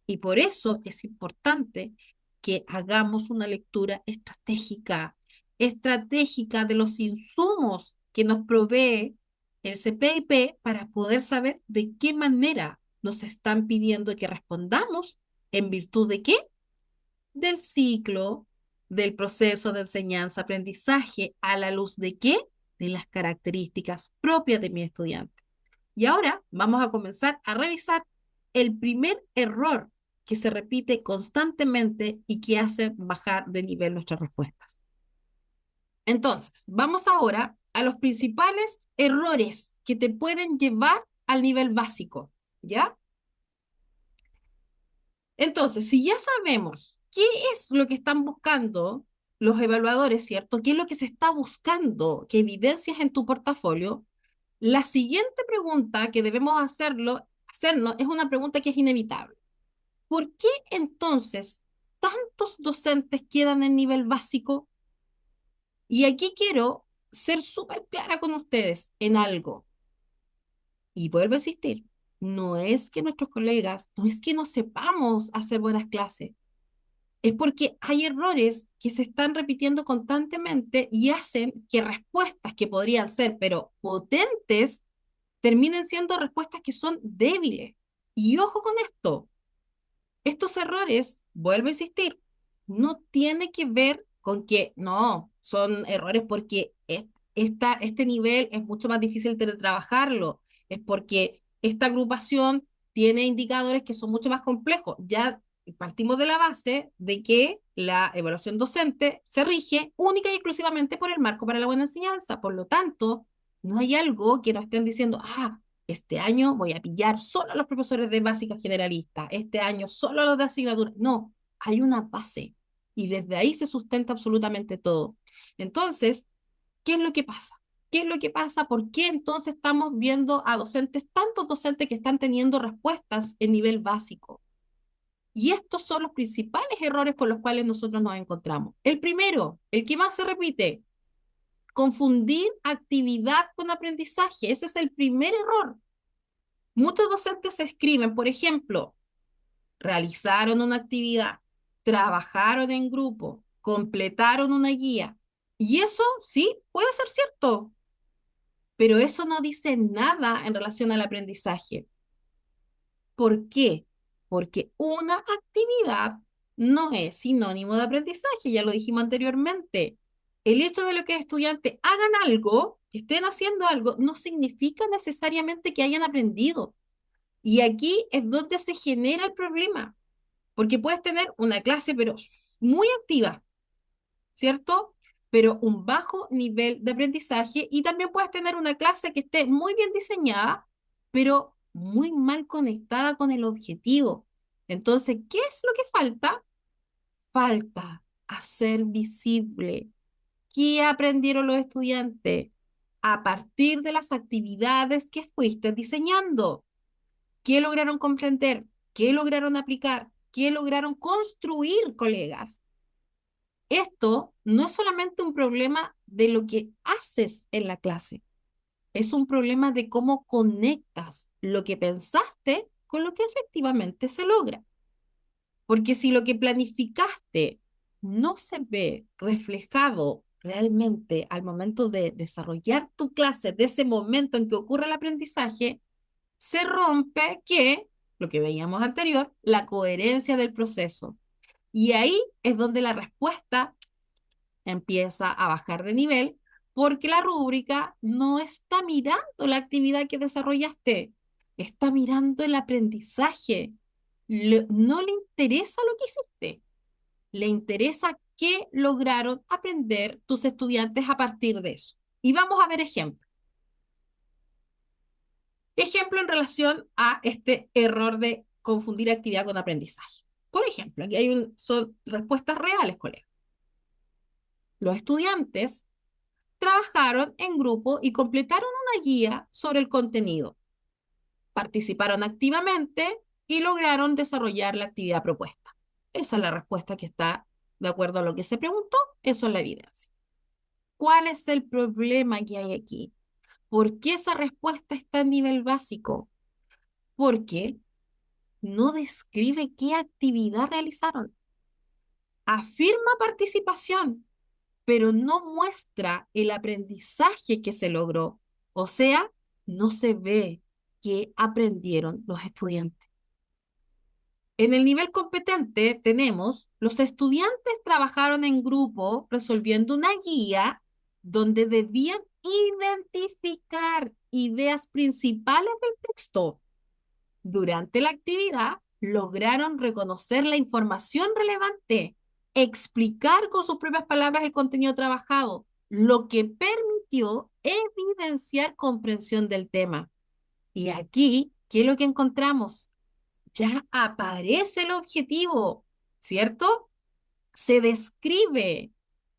[SPEAKER 1] Y por eso es importante que hagamos una lectura estratégica de los insumos que nos provee el CPIP para poder saber de qué manera nos están pidiendo que respondamos, en virtud de qué, del ciclo, del proceso de enseñanza-aprendizaje, a la luz de qué, de las características propias de mi estudiante. Y ahora vamos a comenzar a revisar el primer error que se repite constantemente y que hace bajar de nivel nuestras respuestas. Entonces, vamos ahora a los principales errores que te pueden llevar al nivel básico, ¿ya? Entonces, si ya sabemos qué es lo que están buscando los evaluadores, ¿cierto? ¿Qué es lo que se está buscando que evidencias en tu portafolio? La siguiente pregunta que debemos hacernos es una pregunta que es inevitable. ¿Por qué entonces tantos docentes quedan en nivel básico? Y aquí quiero ser súper clara con ustedes en algo. Y vuelvo a insistir, no es que nuestros colegas, no es que no sepamos hacer buenas clases, es porque hay errores que se están repitiendo constantemente y hacen que respuestas que podrían ser, pero potentes, terminen siendo respuestas que son débiles. Y ojo con esto, estos errores, vuelvo a insistir, no tiene que ver con que no, son errores porque este nivel es mucho más difícil de trabajarlo, es porque esta agrupación tiene indicadores que son mucho más complejos. Ya partimos de la base de que la evaluación docente se rige única y exclusivamente por el marco para la buena enseñanza. Por lo tanto, no hay algo que nos estén diciendo, este año voy a pillar solo a los profesores de básica generalista, este año solo a los de asignatura. No, hay una base y desde ahí se sustenta absolutamente todo. Entonces, ¿qué es lo que pasa? ¿Qué es lo que pasa? ¿Por qué entonces estamos viendo a docentes, tantos docentes que están teniendo respuestas en nivel básico? Y estos son los principales errores con los cuales nosotros nos encontramos. El primero, el que más se repite, confundir actividad con aprendizaje. Ese es el primer error. Muchos docentes escriben, por ejemplo, realizaron una actividad, trabajaron en grupo, completaron una guía. Y eso sí puede ser cierto, pero eso no dice nada en relación al aprendizaje. ¿Por qué? Porque una actividad no es sinónimo de aprendizaje, ya lo dijimos anteriormente. El hecho de que los estudiantes hagan algo, que estén haciendo algo, no significa necesariamente que hayan aprendido. Y aquí es donde se genera el problema, porque puedes tener una clase, pero muy activa, ¿cierto? Pero un bajo nivel de aprendizaje y también puedes tener una clase que esté muy bien diseñada, pero muy mal conectada con el objetivo. Entonces, ¿qué es lo que falta? Falta hacer visible qué aprendieron los estudiantes a partir de las actividades que fuiste diseñando. ¿Qué lograron comprender? ¿Qué lograron aplicar? ¿Qué lograron construir, colegas? Esto no es solamente un problema de lo que haces en la clase, es un problema de cómo conectas lo que pensaste con lo que efectivamente se logra. Porque si lo que planificaste no se ve reflejado realmente al momento de desarrollar tu clase, de ese momento en que ocurre el aprendizaje, se rompe lo que veíamos anterior, la coherencia del proceso. Y ahí es donde la respuesta empieza a bajar de nivel porque la rúbrica no está mirando la actividad que desarrollaste, está mirando el aprendizaje. No le interesa lo que hiciste, le interesa qué lograron aprender tus estudiantes a partir de eso. Y vamos a ver ejemplos. Ejemplo en relación a este error de confundir actividad con aprendizaje. Por ejemplo, aquí son respuestas reales, colegas. Los estudiantes trabajaron en grupo y completaron una guía sobre el contenido. Participaron activamente y lograron desarrollar la actividad propuesta. Esa es la respuesta que está de acuerdo a lo que se preguntó, eso es la evidencia. ¿Cuál es el problema que hay aquí? ¿Por qué esa respuesta está en nivel básico? Porque no describe qué actividad realizaron. Afirma participación, pero no muestra el aprendizaje que se logró. O sea, no se ve qué aprendieron los estudiantes. En el nivel competente tenemos, los estudiantes trabajaron en grupo resolviendo una guía donde debían identificar ideas principales del texto. Durante la actividad, lograron reconocer la información relevante, explicar con sus propias palabras el contenido trabajado, lo que permitió evidenciar comprensión del tema. Y aquí, ¿qué es lo que encontramos? Ya aparece el objetivo, ¿cierto? Se describe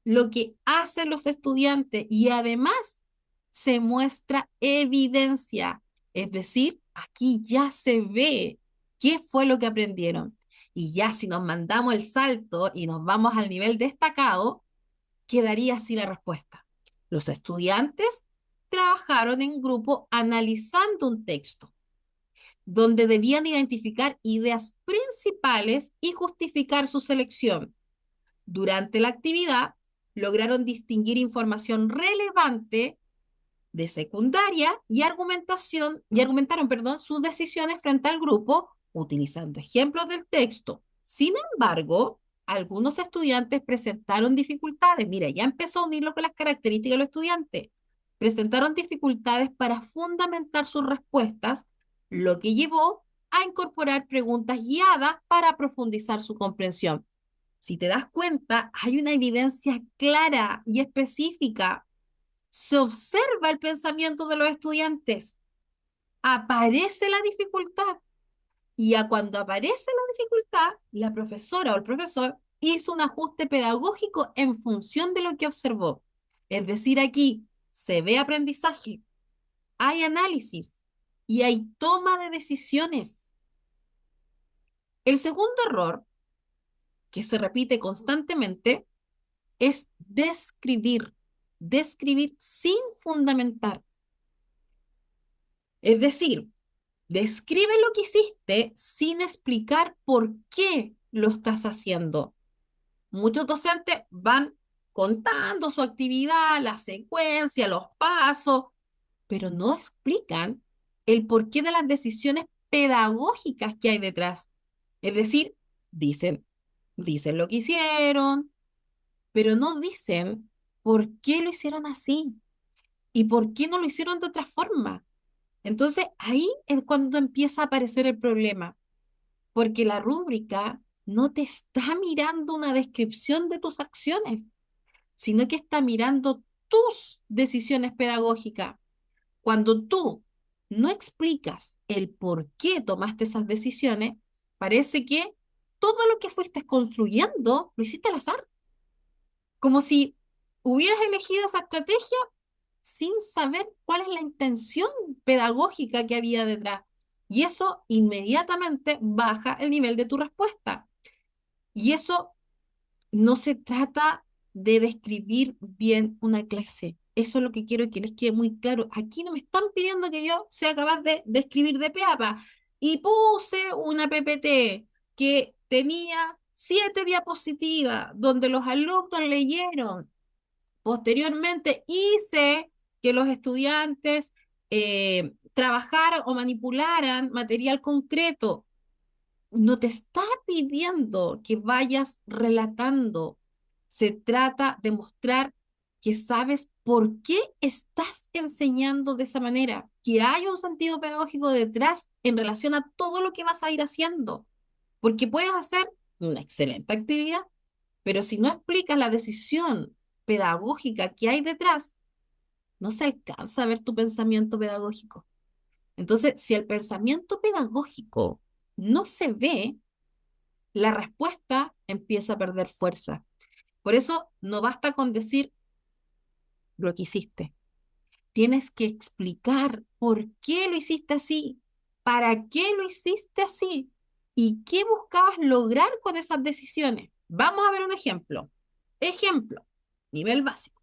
[SPEAKER 1] lo que hacen los estudiantes y además se muestra evidencia. Es decir, aquí ya se ve qué fue lo que aprendieron. Y ya si nos mandamos el salto y nos vamos al nivel destacado, quedaría así la respuesta. Los estudiantes trabajaron en grupo analizando un texto, donde debían identificar ideas principales y justificar su selección. Durante la actividad, lograron distinguir información relevante de secundaria y argumentaron, perdón, sus decisiones frente al grupo utilizando ejemplos del texto. Sin embargo, algunos estudiantes presentaron dificultades. Mira, ya empezó a unirlo con las características de los estudiantes. Presentaron dificultades para fundamentar sus respuestas, lo que llevó a incorporar preguntas guiadas para profundizar su comprensión. Si te das cuenta, hay una evidencia clara y específica. Se observa el pensamiento de los estudiantes, aparece la dificultad y a cuando aparece la dificultad, la profesora o el profesor hizo un ajuste pedagógico en función de lo que observó. Es decir, aquí se ve aprendizaje, hay análisis y hay toma de decisiones. El segundo error, que se repite constantemente, es describir sin fundamentar. Es decir, describe lo que hiciste sin explicar por qué lo estás haciendo. Muchos docentes van contando su actividad, la secuencia, los pasos, pero no explican el porqué de las decisiones pedagógicas que hay detrás. Es decir, dicen, dicen lo que hicieron, pero no dicen por qué lo hicieron así y por qué no lo hicieron de otra forma. Entonces ahí es cuando empieza a aparecer el problema, porque la rúbrica no te está mirando una descripción de tus acciones, sino que está mirando tus decisiones pedagógicas. Cuando tú no explicas el por qué tomaste esas decisiones, parece que todo lo que fuiste construyendo lo hiciste al azar, como si hubieras elegido esa estrategia sin saber cuál es la intención pedagógica que había detrás. Y eso inmediatamente baja el nivel de tu respuesta. Y eso no se trata de describir bien una clase. Eso es lo que quiero que les quede muy claro. Aquí no me están pidiendo que yo sea capaz de describir de pe a pa. Y puse una PPT que tenía 7 diapositivas donde los alumnos leyeron. Posteriormente hice que los estudiantes trabajaran o manipularan material concreto. No te está pidiendo que vayas relatando. Se trata de mostrar que sabes por qué estás enseñando de esa manera, que hay un sentido pedagógico detrás en relación a todo lo que vas a ir haciendo. Porque puedes hacer una excelente actividad, pero si no explicas la decisión pedagógica que hay detrás, no se alcanza a ver tu pensamiento pedagógico. Entonces, si el pensamiento pedagógico no se ve, la respuesta empieza a perder fuerza. Por eso no basta con decir lo que hiciste. Tienes que explicar por qué lo hiciste así, para qué lo hiciste así y qué buscabas lograr con esas decisiones. Vamos a ver un ejemplo. Ejemplo, nivel básico.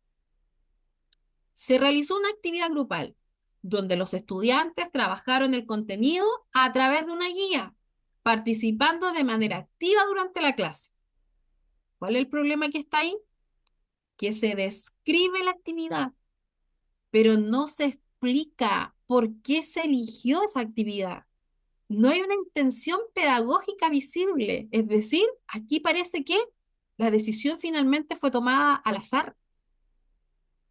[SPEAKER 1] Se realizó una actividad grupal donde los estudiantes trabajaron el contenido a través de una guía, participando de manera activa durante la clase. ¿Cuál es el problema que está ahí? Que se describe la actividad, pero no se explica por qué se eligió esa actividad. No hay una intención pedagógica visible. Es decir, aquí parece que la decisión finalmente fue tomada al azar.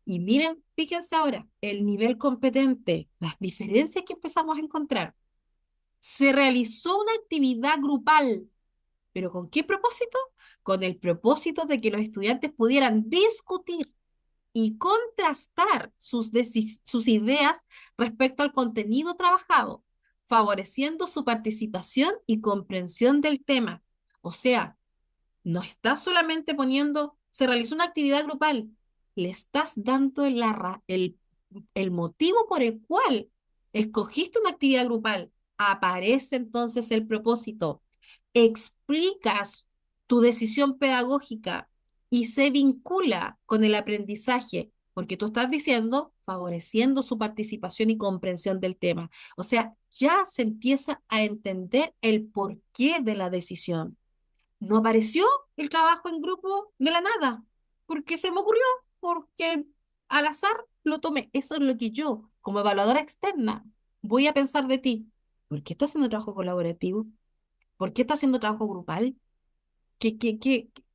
[SPEAKER 1] Y miren, fíjense ahora, el nivel competente, las diferencias que empezamos a encontrar. Se realizó una actividad grupal, pero ¿con qué propósito? Con el propósito de que los estudiantes pudieran discutir. y contrastar sus ideas respecto al contenido trabajado, favoreciendo su participación y comprensión del tema. O sea, no estás solamente poniendo, se realizó una actividad grupal, le estás dando el motivo por el cual escogiste una actividad grupal. Aparece entonces el propósito. Explicas tu decisión pedagógica y se vincula con el aprendizaje, porque tú estás diciendo favoreciendo su participación y comprensión del tema. O sea, ya se empieza a entender el porqué de la decisión. No apareció el trabajo en grupo de la nada, porque se me ocurrió, porque al azar lo tomé. Eso es lo que yo, como evaluadora externa, voy a pensar de ti. ¿Por qué estás haciendo trabajo colaborativo? ¿Por qué estás haciendo trabajo grupal?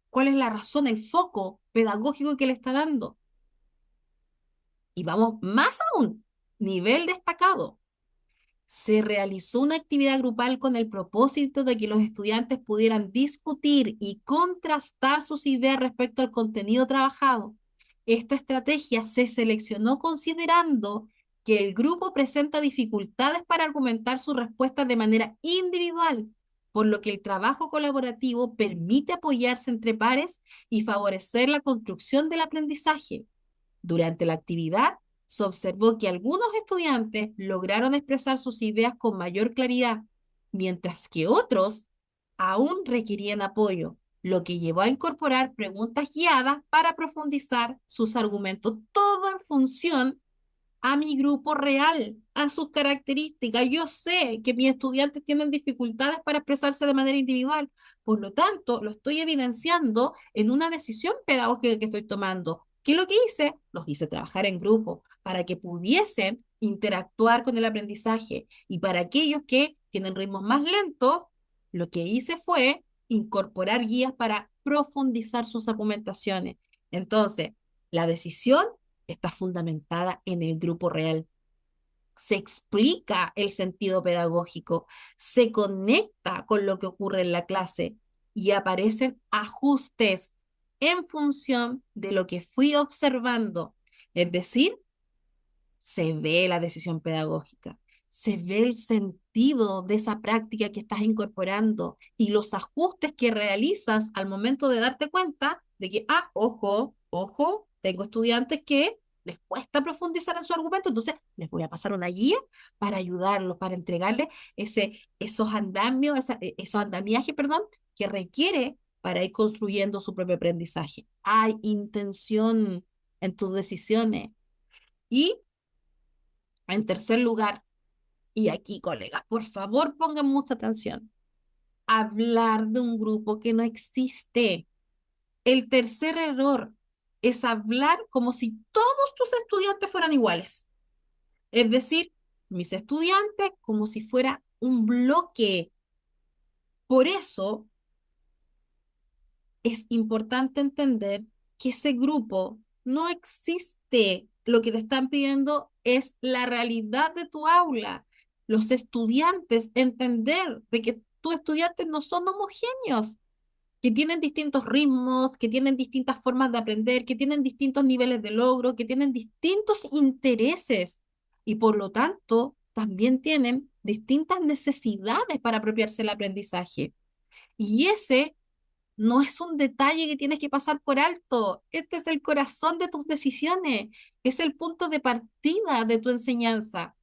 [SPEAKER 1] ¿Cuál es la razón, el foco pedagógico que le está dando? Y vamos más aún, nivel destacado. Se realizó una actividad grupal con el propósito de que los estudiantes pudieran discutir y contrastar sus ideas respecto al contenido trabajado. Esta estrategia se seleccionó considerando que el grupo presenta dificultades para argumentar sus respuestas de manera individual, por lo que el trabajo colaborativo permite apoyarse entre pares y favorecer la construcción del aprendizaje. Durante la actividad, se observó que algunos estudiantes lograron expresar sus ideas con mayor claridad, mientras que otros aún requerían apoyo, lo que llevó a incorporar preguntas guiadas para profundizar sus argumentos, todo en función a mi grupo real, a sus características. Yo sé que mis estudiantes tienen dificultades para expresarse de manera individual, por lo tanto, lo estoy evidenciando en una decisión pedagógica que estoy tomando. ¿Qué es lo que hice? Los hice trabajar en grupo para que pudiesen interactuar con el aprendizaje. Y para aquellos que tienen ritmos más lentos, lo que hice fue incorporar guías para profundizar sus argumentaciones. Entonces, la decisión está fundamentada en el grupo real. Se explica el sentido pedagógico, se conecta con lo que ocurre en la clase y aparecen ajustes en función de lo que fui observando. Es decir, se ve la decisión pedagógica, se ve el sentido de esa práctica que estás incorporando y los ajustes que realizas al momento de darte cuenta de que, ojo, tengo estudiantes que les cuesta profundizar en su argumento, entonces les voy a pasar una guía para ayudarlos, para entregarles esos andamios, esos andamiajes, perdón, que requiere para ir construyendo su propio aprendizaje. Hay intención en tus decisiones. Y en tercer lugar, y aquí, colegas, por favor pongan mucha atención, hablar de un grupo que no existe. El tercer error es hablar como si todos tus estudiantes fueran iguales. Es decir, mis estudiantes como si fuera un bloque. Por eso es importante entender que ese grupo no existe. Lo que te están pidiendo es la realidad de tu aula. Los estudiantes, entender de que tus estudiantes no son homogéneos, que tienen distintos ritmos, que tienen distintas formas de aprender, que tienen distintos niveles de logro, que tienen distintos intereses y por lo tanto también tienen distintas necesidades para apropiarse del aprendizaje. Y ese no es un detalle que tienes que pasar por alto. Este es el corazón de tus decisiones. Es el punto de partida de tu enseñanza.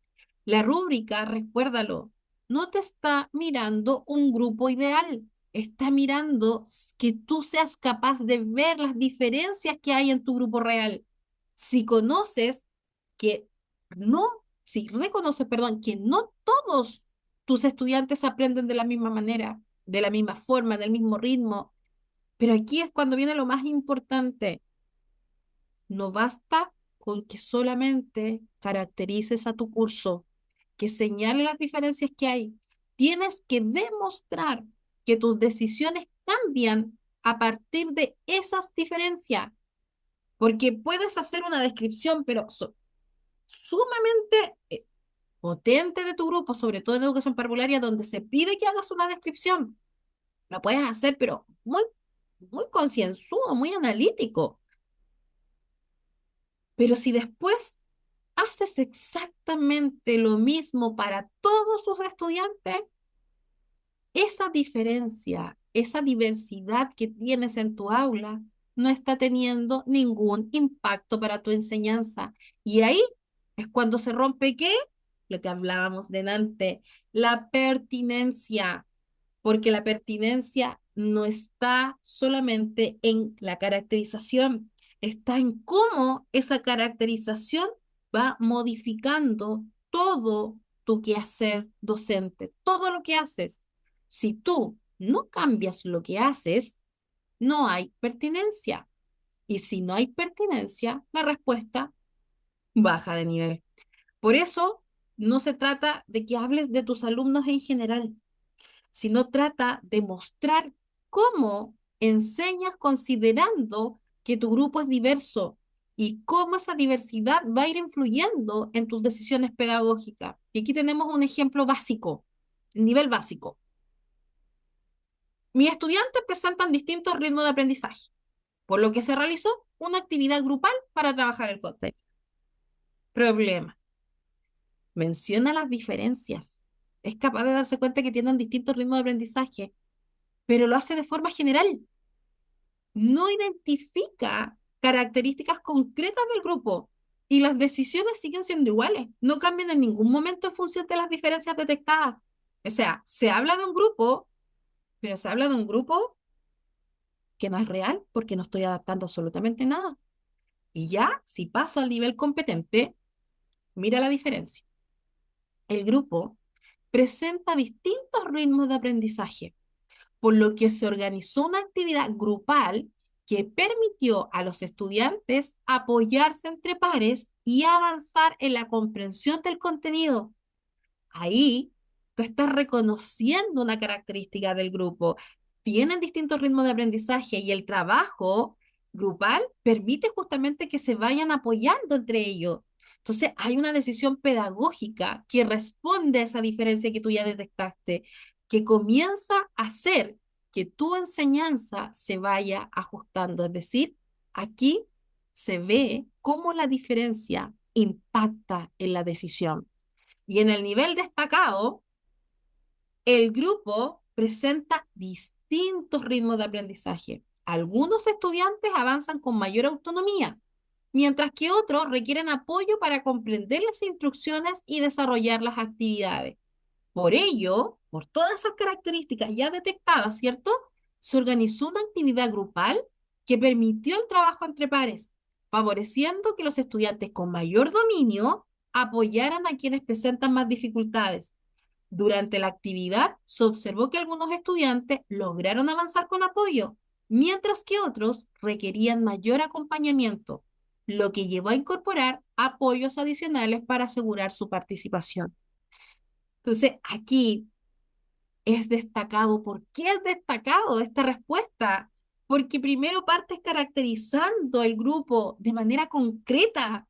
[SPEAKER 1] La rúbrica, recuérdalo, no te está mirando un grupo ideal. Está mirando que tú seas capaz de ver las diferencias que hay en tu grupo real. Si conoces que no, si reconoces, perdón, que no todos tus estudiantes aprenden de la misma manera, de la misma forma, del mismo ritmo, pero aquí es cuando viene lo más importante. No basta con que solamente caracterices a tu curso, que señale las diferencias que hay. Tienes que demostrar que tus decisiones cambian a partir de esas diferencias, porque puedes hacer una descripción, pero sumamente potente de tu grupo, sobre todo en educación parvularia, donde se pide que hagas una descripción. La puedes hacer, pero muy concienzudo, muy analítico. Pero si después haces exactamente lo mismo para todos sus estudiantes, esa diferencia, esa diversidad que tienes en tu aula no está teniendo ningún impacto para tu enseñanza. Y ahí es cuando se rompe, ¿qué? Lo que hablábamos delante, la pertinencia, porque la pertinencia no está solamente en la caracterización, está en cómo esa caracterización va modificando todo tu quehacer docente, todo lo que haces. Si tú no cambias lo que haces, no hay pertinencia. Y si no hay pertinencia, la respuesta baja de nivel. Por eso, no se trata de que hables de tus alumnos en general, sino trata de mostrar cómo enseñas considerando que tu grupo es diverso y cómo esa diversidad va a ir influyendo en tus decisiones pedagógicas. Y aquí tenemos un ejemplo básico, nivel básico. Mis estudiantes presentan distintos ritmos de aprendizaje, por lo que se realizó una actividad grupal para trabajar el contenido. Problema. Menciona las diferencias. Es capaz de darse cuenta que tienen distintos ritmos de aprendizaje, pero lo hace de forma general. No identifica características concretas del grupo y las decisiones siguen siendo iguales. No cambian en ningún momento en función de las diferencias detectadas. O sea, se habla de un grupo, pero se habla de un grupo que no es real porque no estoy adaptando absolutamente nada. Y ya, si paso al nivel competente, mira la diferencia. El grupo presenta distintos ritmos de aprendizaje, por lo que se organizó una actividad grupal que permitió a los estudiantes apoyarse entre pares y avanzar en la comprensión del contenido. Ahí tú estás reconociendo una característica del grupo. Tienen distintos ritmos de aprendizaje y el trabajo grupal permite justamente que se vayan apoyando entre ellos. Entonces, hay una decisión pedagógica que responde a esa diferencia que tú ya detectaste, que comienza a hacer que tu enseñanza se vaya ajustando. Es decir, aquí se ve cómo la diferencia impacta en la decisión. Y en el nivel destacado, el grupo presenta distintos ritmos de aprendizaje. Algunos estudiantes avanzan con mayor autonomía, mientras que otros requieren apoyo para comprender las instrucciones y desarrollar las actividades. Por ello, por todas esas características ya detectadas, ¿cierto? Se organizó una actividad grupal que permitió el trabajo entre pares, favoreciendo que los estudiantes con mayor dominio apoyaran a quienes presentan más dificultades. Durante la actividad se observó que algunos estudiantes lograron avanzar con apoyo, mientras que otros requerían mayor acompañamiento, lo que llevó a incorporar apoyos adicionales para asegurar su participación. Entonces, aquí es destacado. ¿Por qué es destacado esta respuesta? Porque primero partes caracterizando el grupo de manera concreta.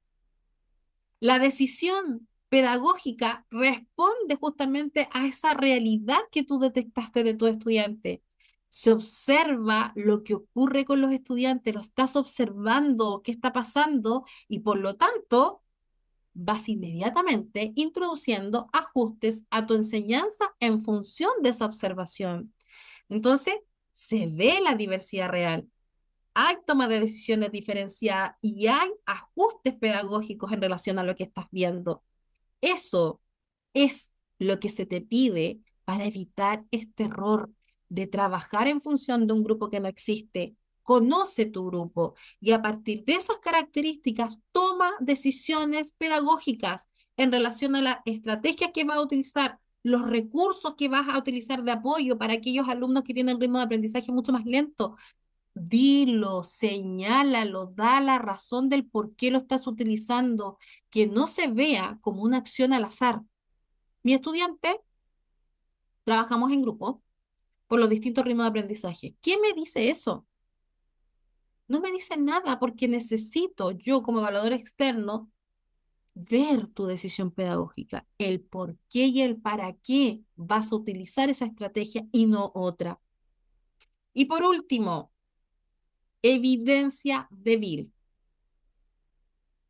[SPEAKER 1] La decisión pedagógica responde justamente a esa realidad que tú detectaste de tu estudiante. Se observa lo que ocurre con los estudiantes, lo estás observando, qué está pasando y por lo tanto vas inmediatamente introduciendo ajustes a tu enseñanza en función de esa observación. Entonces, se ve la diversidad real, hay toma de decisiones diferenciadas y hay ajustes pedagógicos en relación a lo que estás viendo. Eso es lo que se te pide para evitar este error de trabajar en función de un grupo que no existe. Conoce tu grupo y a partir de esas características toma decisiones pedagógicas en relación a las estrategias que vas a utilizar, los recursos que vas a utilizar de apoyo para aquellos alumnos que tienen ritmo de aprendizaje mucho más lento. Dilo, señálalo, da la razón del por qué lo estás utilizando, que no se vea como una acción al azar. Mi estudiante, trabajamos en grupo por los distintos ritmos de aprendizaje. ¿Qué me dice eso? No me dice nada porque necesito yo como evaluador externo ver tu decisión pedagógica, el por qué y el para qué vas a utilizar esa estrategia y no otra. Y por último, evidencia débil.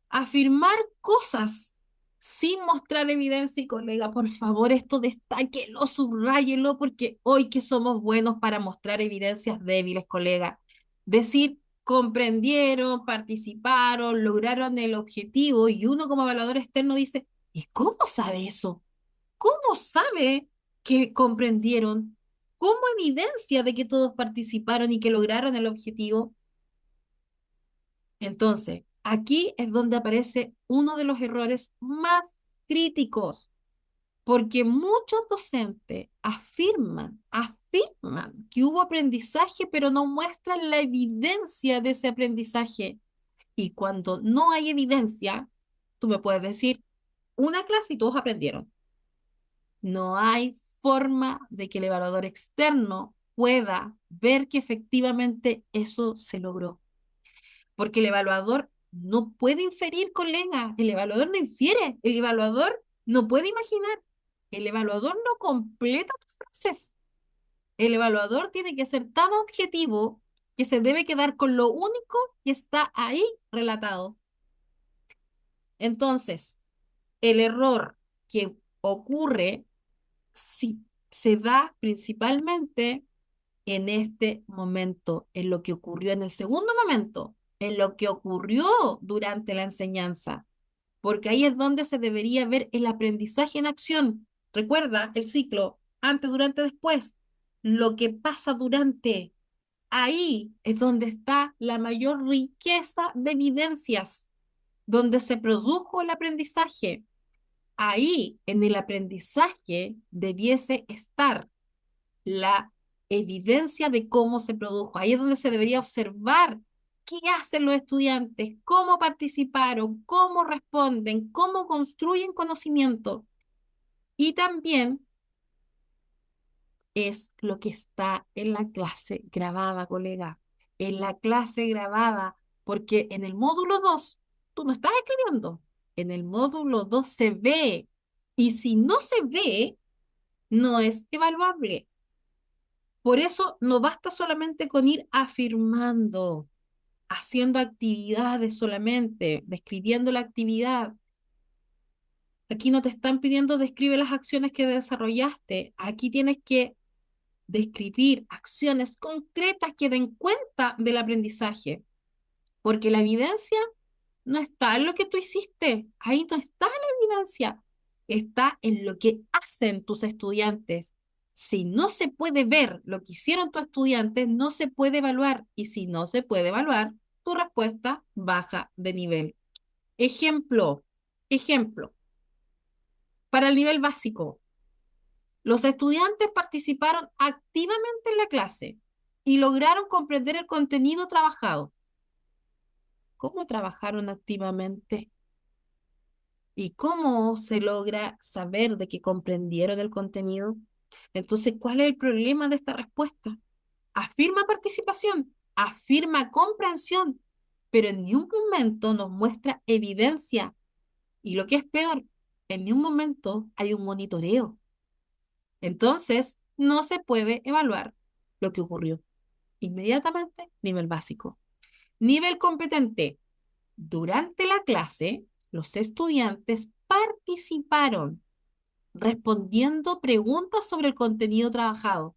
[SPEAKER 1] Afirmar cosas sin mostrar evidencia y colega, por favor, esto destáquelo, subráyelo, porque hoy que somos buenos para mostrar evidencias débiles, colega. Decir, comprendieron, participaron, lograron el objetivo y uno como evaluador externo dice, ¿y cómo sabe eso? ¿Cómo sabe que comprendieron? ¿Cómo evidencia de que todos participaron y que lograron el objetivo? Entonces, aquí es donde aparece uno de los errores más críticos, porque muchos docentes afirman que hubo aprendizaje, pero no muestran la evidencia de ese aprendizaje. Y cuando no hay evidencia, tú me puedes decir, una clase y todos aprendieron. No hay forma de que el evaluador externo pueda ver que efectivamente eso se logró. Porque el evaluador no puede inferir, colega, el evaluador no infiere, el evaluador no puede imaginar, el evaluador no completa tus frases. El evaluador tiene que ser tan objetivo que se debe quedar con lo único que está ahí relatado. Entonces, el error que ocurre si se da principalmente en este momento, en lo que ocurrió en el segundo momento, en lo que ocurrió durante la enseñanza, porque ahí es donde se debería ver el aprendizaje en acción. Recuerda el ciclo, antes, durante, después, lo que pasa durante. Ahí es donde está la mayor riqueza de evidencias, donde se produjo el aprendizaje. Ahí, en el aprendizaje, debiese estar la evidencia de cómo se produjo. Ahí es donde se debería observar qué hacen los estudiantes, cómo participaron, cómo responden, cómo construyen conocimiento. Y también es lo que está en la clase grabada, colega. En la clase grabada, porque en el módulo 2 tú no estás escribiendo. En el módulo 2 se ve. Y si no se ve, no es evaluable. Por eso no basta solamente con ir afirmando, haciendo actividades solamente, describiendo la actividad. Aquí no te están pidiendo describe las acciones que desarrollaste. Aquí tienes que describir acciones concretas que den cuenta del aprendizaje, porque la evidencia no está en lo que tú hiciste, ahí no está la evidencia, está en lo que hacen tus estudiantes. Si no se puede ver lo que hicieron tus estudiantes, no se puede evaluar, y si no se puede evaluar, tu respuesta baja de nivel. Ejemplo, ejemplo, para el nivel básico, los estudiantes participaron activamente en la clase y lograron comprender el contenido trabajado. ¿Cómo trabajaron activamente? ¿Y cómo se logra saber de que comprendieron el contenido? Entonces, ¿cuál es el problema de esta respuesta? Afirma participación, afirma comprensión, pero en ningún momento nos muestra evidencia. Y lo que es peor, en ningún momento hay un monitoreo. Entonces, no se puede evaluar lo que ocurrió. Inmediatamente, nivel básico. Nivel competente. Durante la clase, los estudiantes participaron respondiendo preguntas sobre el contenido trabajado,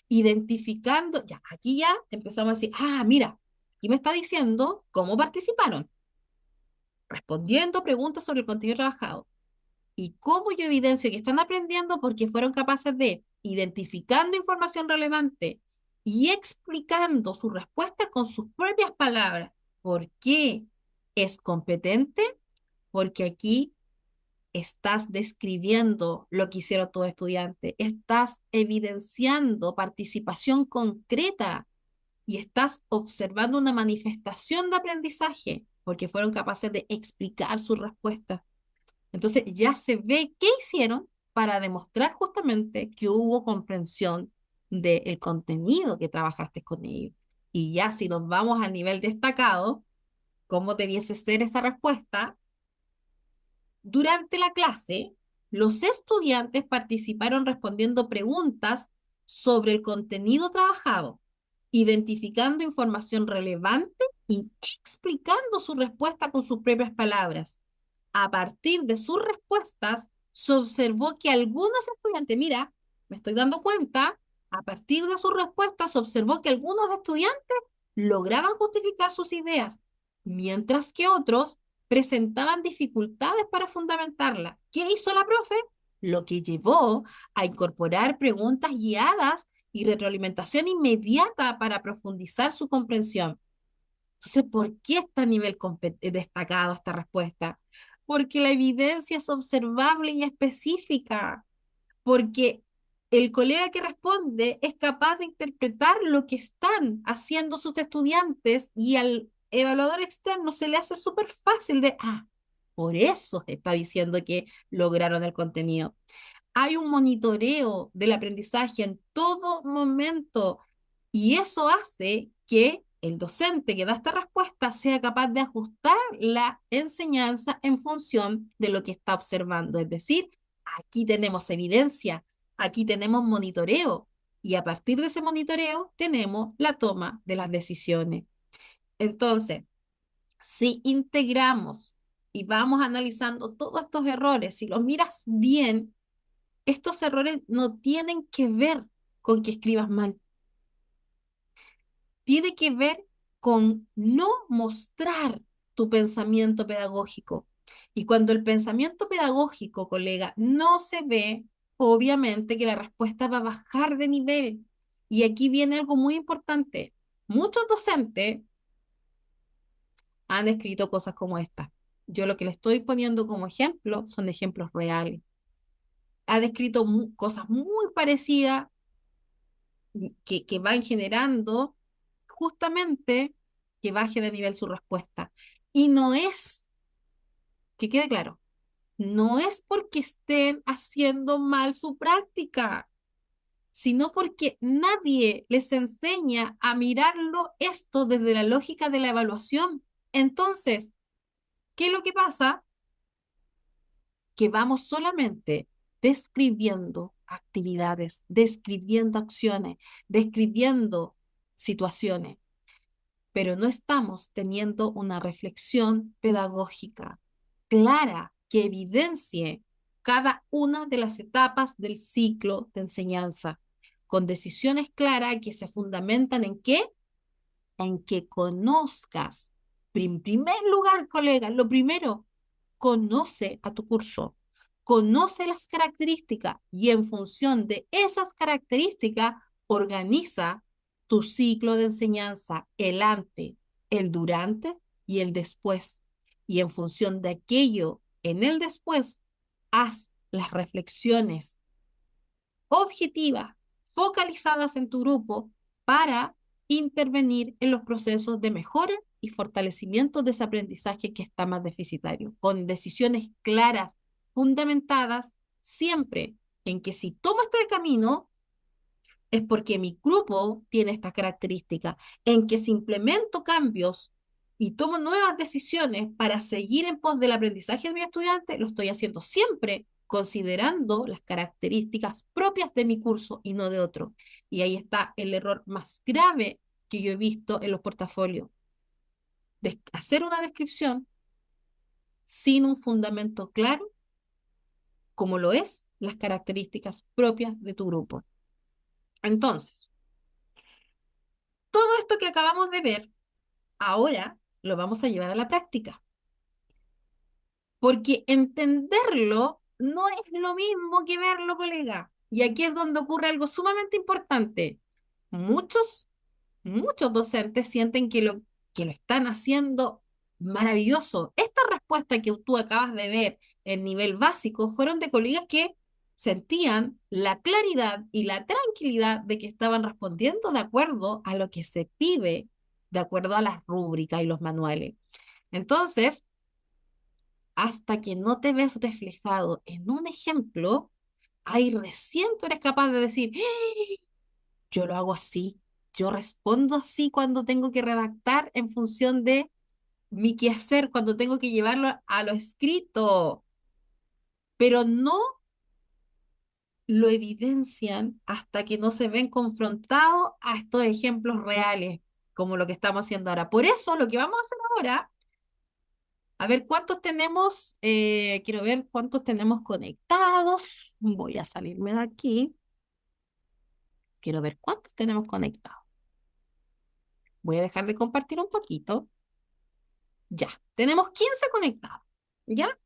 [SPEAKER 1] identificando, ya, aquí ya empezamos a decir, mira, aquí me está diciendo cómo participaron, respondiendo preguntas sobre el contenido trabajado. ¿Y cómo yo evidencio que están aprendiendo? Porque fueron capaces de, identificando información relevante y explicando su respuesta con sus propias palabras. ¿Por qué es competente? Porque aquí estás describiendo lo que hicieron tus estudiantes, estás evidenciando participación concreta y estás observando una manifestación de aprendizaje, porque fueron capaces de explicar sus respuestas. Entonces ya se ve qué hicieron para demostrar justamente que hubo comprensión del contenido que trabajaste con ellos. Y ya si nos vamos al nivel destacado, ¿cómo debiese ser esa respuesta? Durante la clase, los estudiantes participaron respondiendo preguntas sobre el contenido trabajado, identificando información relevante y explicando su respuesta con sus propias palabras. A partir de sus respuestas, se observó que algunos estudiantes, mira, me estoy dando cuenta, a partir de sus respuestas, se observó que algunos estudiantes lograban justificar sus ideas, mientras que otros presentaban dificultades para fundamentarlas. ¿Qué hizo la profe? Lo que llevó a incorporar preguntas guiadas y retroalimentación inmediata para profundizar su comprensión. Entonces, ¿por qué está a nivel destacado esta respuesta? Porque la evidencia es observable y específica, porque el colega que responde es capaz de interpretar lo que están haciendo sus estudiantes y al evaluador externo se le hace súper fácil de, por eso está diciendo que lograron el contenido. Hay un monitoreo del aprendizaje en todo momento y eso hace que el docente que da esta respuesta sea capaz de ajustar la enseñanza en función de lo que está observando. Es decir, aquí tenemos evidencia, aquí tenemos monitoreo y a partir de ese monitoreo tenemos la toma de las decisiones. Entonces, si integramos y vamos analizando todos estos errores, si los miras bien, estos errores no tienen que ver con que escribas mal, tiene que ver con no mostrar tu pensamiento pedagógico. Y cuando el pensamiento pedagógico, colega, no se ve, obviamente que la respuesta va a bajar de nivel. Y aquí viene algo muy importante. Muchos docentes han escrito cosas como esta. Yo lo que le estoy poniendo como ejemplo son ejemplos reales. Han escrito cosas muy parecidas que van generando justamente que baje de nivel su respuesta. Y no es, que quede claro, no es porque estén haciendo mal su práctica, sino porque nadie les enseña a mirarlo esto desde la lógica de la evaluación. Entonces, ¿qué es lo que pasa? Que vamos solamente describiendo actividades, describiendo acciones, describiendo situaciones, pero no estamos teniendo una reflexión pedagógica clara que evidencie cada una de las etapas del ciclo de enseñanza, con decisiones claras que se fundamentan en qué, en que conozcas. En primer lugar, colega, lo primero, conoce a tu curso, conoce las características y en función de esas características organiza tu ciclo de enseñanza, el antes, el durante y el después. Y en función de aquello en el después, haz las reflexiones objetivas, focalizadas en tu grupo para intervenir en los procesos de mejora y fortalecimiento de ese aprendizaje que está más deficitario, con decisiones claras, fundamentadas siempre en que si tomo este camino es porque mi grupo tiene esta característica, en que si implemento cambios y tomo nuevas decisiones para seguir en pos del aprendizaje de mi estudiante, lo estoy haciendo siempre considerando las características propias de mi curso y no de otro. Y ahí está el error más grave que yo he visto en los portafolios, de hacer una descripción sin un fundamento claro, como lo es las características propias de tu grupo. Entonces, todo esto que acabamos de ver ahora lo vamos a llevar a la práctica, porque entenderlo no es lo mismo que verlo, colega. Y aquí es donde ocurre algo sumamente importante. Muchos, muchos docentes sienten que lo están haciendo maravilloso. Esta respuesta que tú acabas de ver en nivel básico fueron de colegas que sentían la claridad y la tranquilidad de que estaban respondiendo de acuerdo a lo que se pide, de acuerdo a las rúbricas y los manuales. Entonces, hasta que no te ves reflejado en un ejemplo, ahí recién tú eres capaz de decir, yo lo hago así, yo respondo así cuando tengo que redactar en función de mi quehacer, cuando tengo que llevarlo a lo escrito, pero no lo evidencian hasta que no se ven confrontados a estos ejemplos reales. como lo que estamos haciendo ahora. Por eso lo que vamos a hacer ahora, a ver cuántos tenemos, quiero ver cuántos tenemos conectados. Voy a salirme de aquí. Quiero ver cuántos tenemos conectados. Voy a dejar de compartir un poquito. Ya, tenemos 15 conectados. ¿Ya?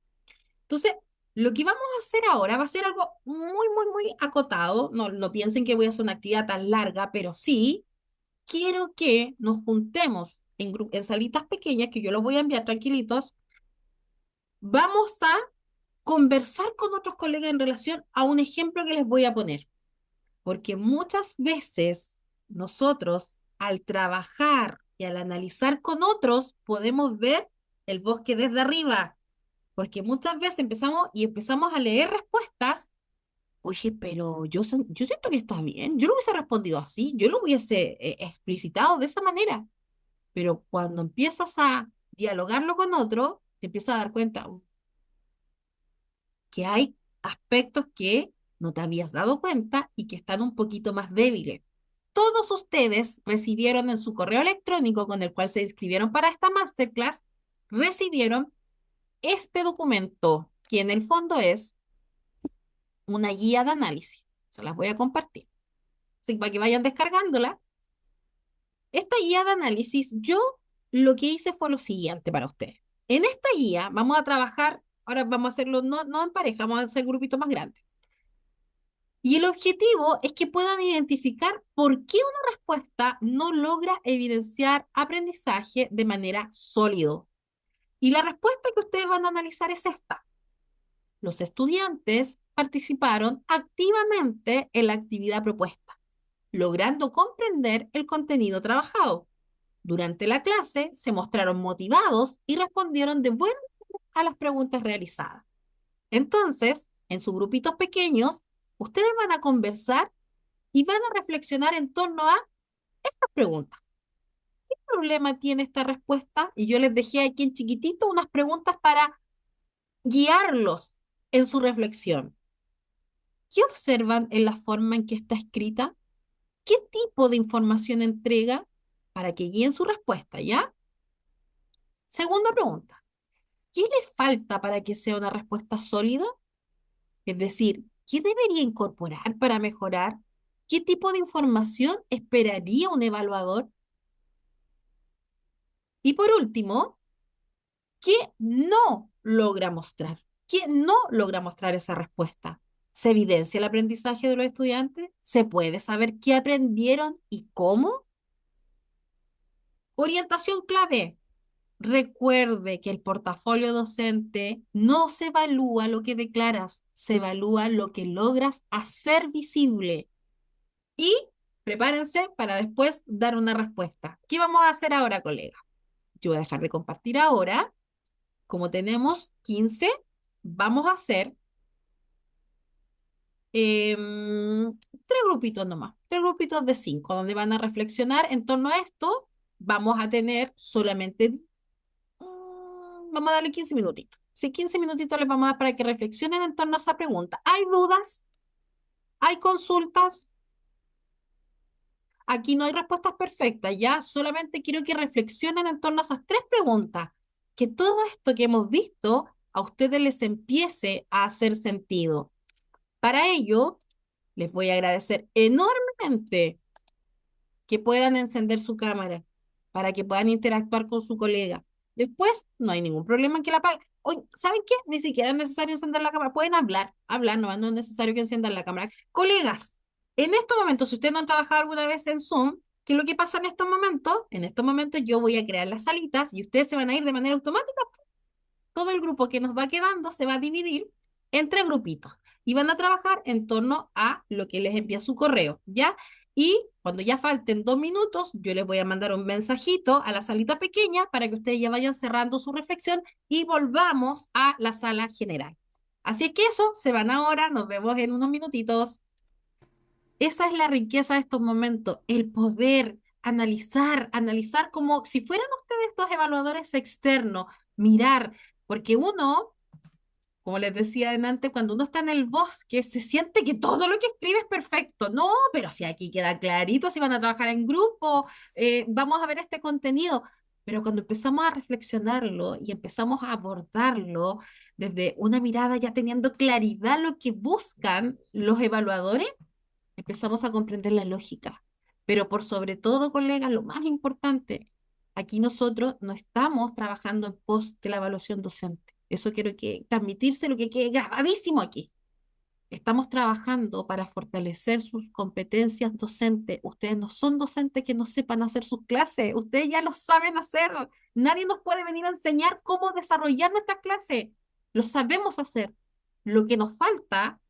[SPEAKER 1] Entonces, lo que vamos a hacer ahora va a ser algo muy acotado. No, no piensen que voy a hacer una actividad tan larga, pero sí quiero que nos juntemos en salitas pequeñas, que yo los voy a enviar tranquilitos. Vamos a conversar con otros colegas en relación a un ejemplo que les voy a poner. Porque muchas veces nosotros, al trabajar y al analizar con otros, podemos ver el bosque desde arriba. Porque muchas veces empezamos a leer respuestas. Oye, pero yo siento que está bien. Yo lo hubiese respondido así. Yo lo hubiese explicitado de esa manera. Pero cuando empiezas a dialogarlo con otro, te empiezas a dar cuenta que hay aspectos que no te habías dado cuenta y que están un poquito más débiles. Todos ustedes recibieron en su correo electrónico con el cual se inscribieron para esta masterclass, recibieron este documento, que en el fondo es una guía de análisis. Se las voy a compartir. Así que para que vayan descargándola. Esta guía de análisis, yo lo que hice fue lo siguiente para ustedes. En esta guía vamos a trabajar, ahora vamos a hacerlo no en pareja, vamos a hacer grupitos más grandes. Y el objetivo es que puedan identificar por qué una respuesta no logra evidenciar aprendizaje de manera sólido. Y la respuesta que ustedes van a analizar es esta. Los estudiantes participaron activamente en la actividad propuesta, logrando comprender el contenido trabajado. Durante la clase se mostraron motivados y respondieron de buena manera a las preguntas realizadas. Entonces, en sus grupitos pequeños, ustedes van a conversar y van a reflexionar en torno a estas preguntas. ¿Qué problema tiene esta respuesta? Y yo les dejé aquí en chiquitito unas preguntas para guiarlos en su reflexión. ¿Qué observan en la forma en que está escrita? ¿Qué tipo de información entrega para que guíen su respuesta, ya? Segunda pregunta. ¿Qué le falta para que sea una respuesta sólida? Es decir, ¿qué debería incorporar para mejorar? ¿Qué tipo de información esperaría un evaluador? Y por último, ¿qué no logra mostrar? ¿Qué no logra mostrar esa respuesta? ¿Se evidencia el aprendizaje de los estudiantes? ¿Se puede saber qué aprendieron y cómo? Orientación clave. Recuerde que el portafolio docente no se evalúa lo que declaras, se evalúa lo que logras hacer visible. Y prepárense para después dar una respuesta. ¿Qué vamos a hacer ahora, colega? Yo voy a dejar de compartir ahora. Como tenemos 15, vamos a hacer tres grupitos nomás, tres grupitos de 5, donde van a reflexionar en torno a esto. Vamos a tener solamente, vamos a darle 15 minutitos. Sí, 15 minutitos les vamos a dar para que reflexionen en torno a esa pregunta. ¿Hay dudas? ¿Hay consultas? Aquí no hay respuestas perfectas, ya solamente quiero que reflexionen en torno a esas tres preguntas, que todo esto que hemos visto a ustedes les empiece a hacer sentido. Para ello, les voy a agradecer enormemente que puedan encender su cámara para que puedan interactuar con su colega. Después, no hay ningún problema en que la apaguen. Oye, ¿saben qué? Ni siquiera es necesario encender la cámara. Pueden hablar, no es necesario que enciendan la cámara. Colegas, en estos momentos, si ustedes no han trabajado alguna vez en Zoom, ¿qué es lo que pasa en estos momentos? En estos momentos yo voy a crear las salitas y ustedes se van a ir de manera automática. Todo el grupo que nos va quedando se va a dividir en tres grupitos y van a trabajar en torno a lo que les envía su correo, ¿ya? Y cuando ya falten 2 minutos, yo les voy a mandar un mensajito a la salita pequeña para que ustedes ya vayan cerrando su reflexión y volvamos a la sala general. Así es que eso, se van ahora, nos vemos en unos minutitos. Esa es la riqueza de estos momentos, el poder analizar como si fueran ustedes dos evaluadores externos, mirar, porque uno como les decía antes, cuando uno está en el bosque, se siente que todo lo que escribe es perfecto. No, pero si aquí queda clarito, si van a trabajar en grupo, vamos a ver este contenido. Pero cuando empezamos a reflexionarlo y empezamos a abordarlo desde una mirada ya teniendo claridad lo que buscan los evaluadores, empezamos a comprender la lógica. Pero por sobre todo, colegas, lo más importante, aquí nosotros no estamos trabajando en pos de la evaluación docente. Eso quiero que transmitirse lo que quede grabadísimo aquí. Estamos trabajando para fortalecer sus competencias docentes. Ustedes no son docentes que no sepan hacer sus clases. Ustedes ya lo saben hacer. Nadie nos puede venir a enseñar cómo desarrollar nuestras clases. Lo sabemos hacer. Lo que nos falta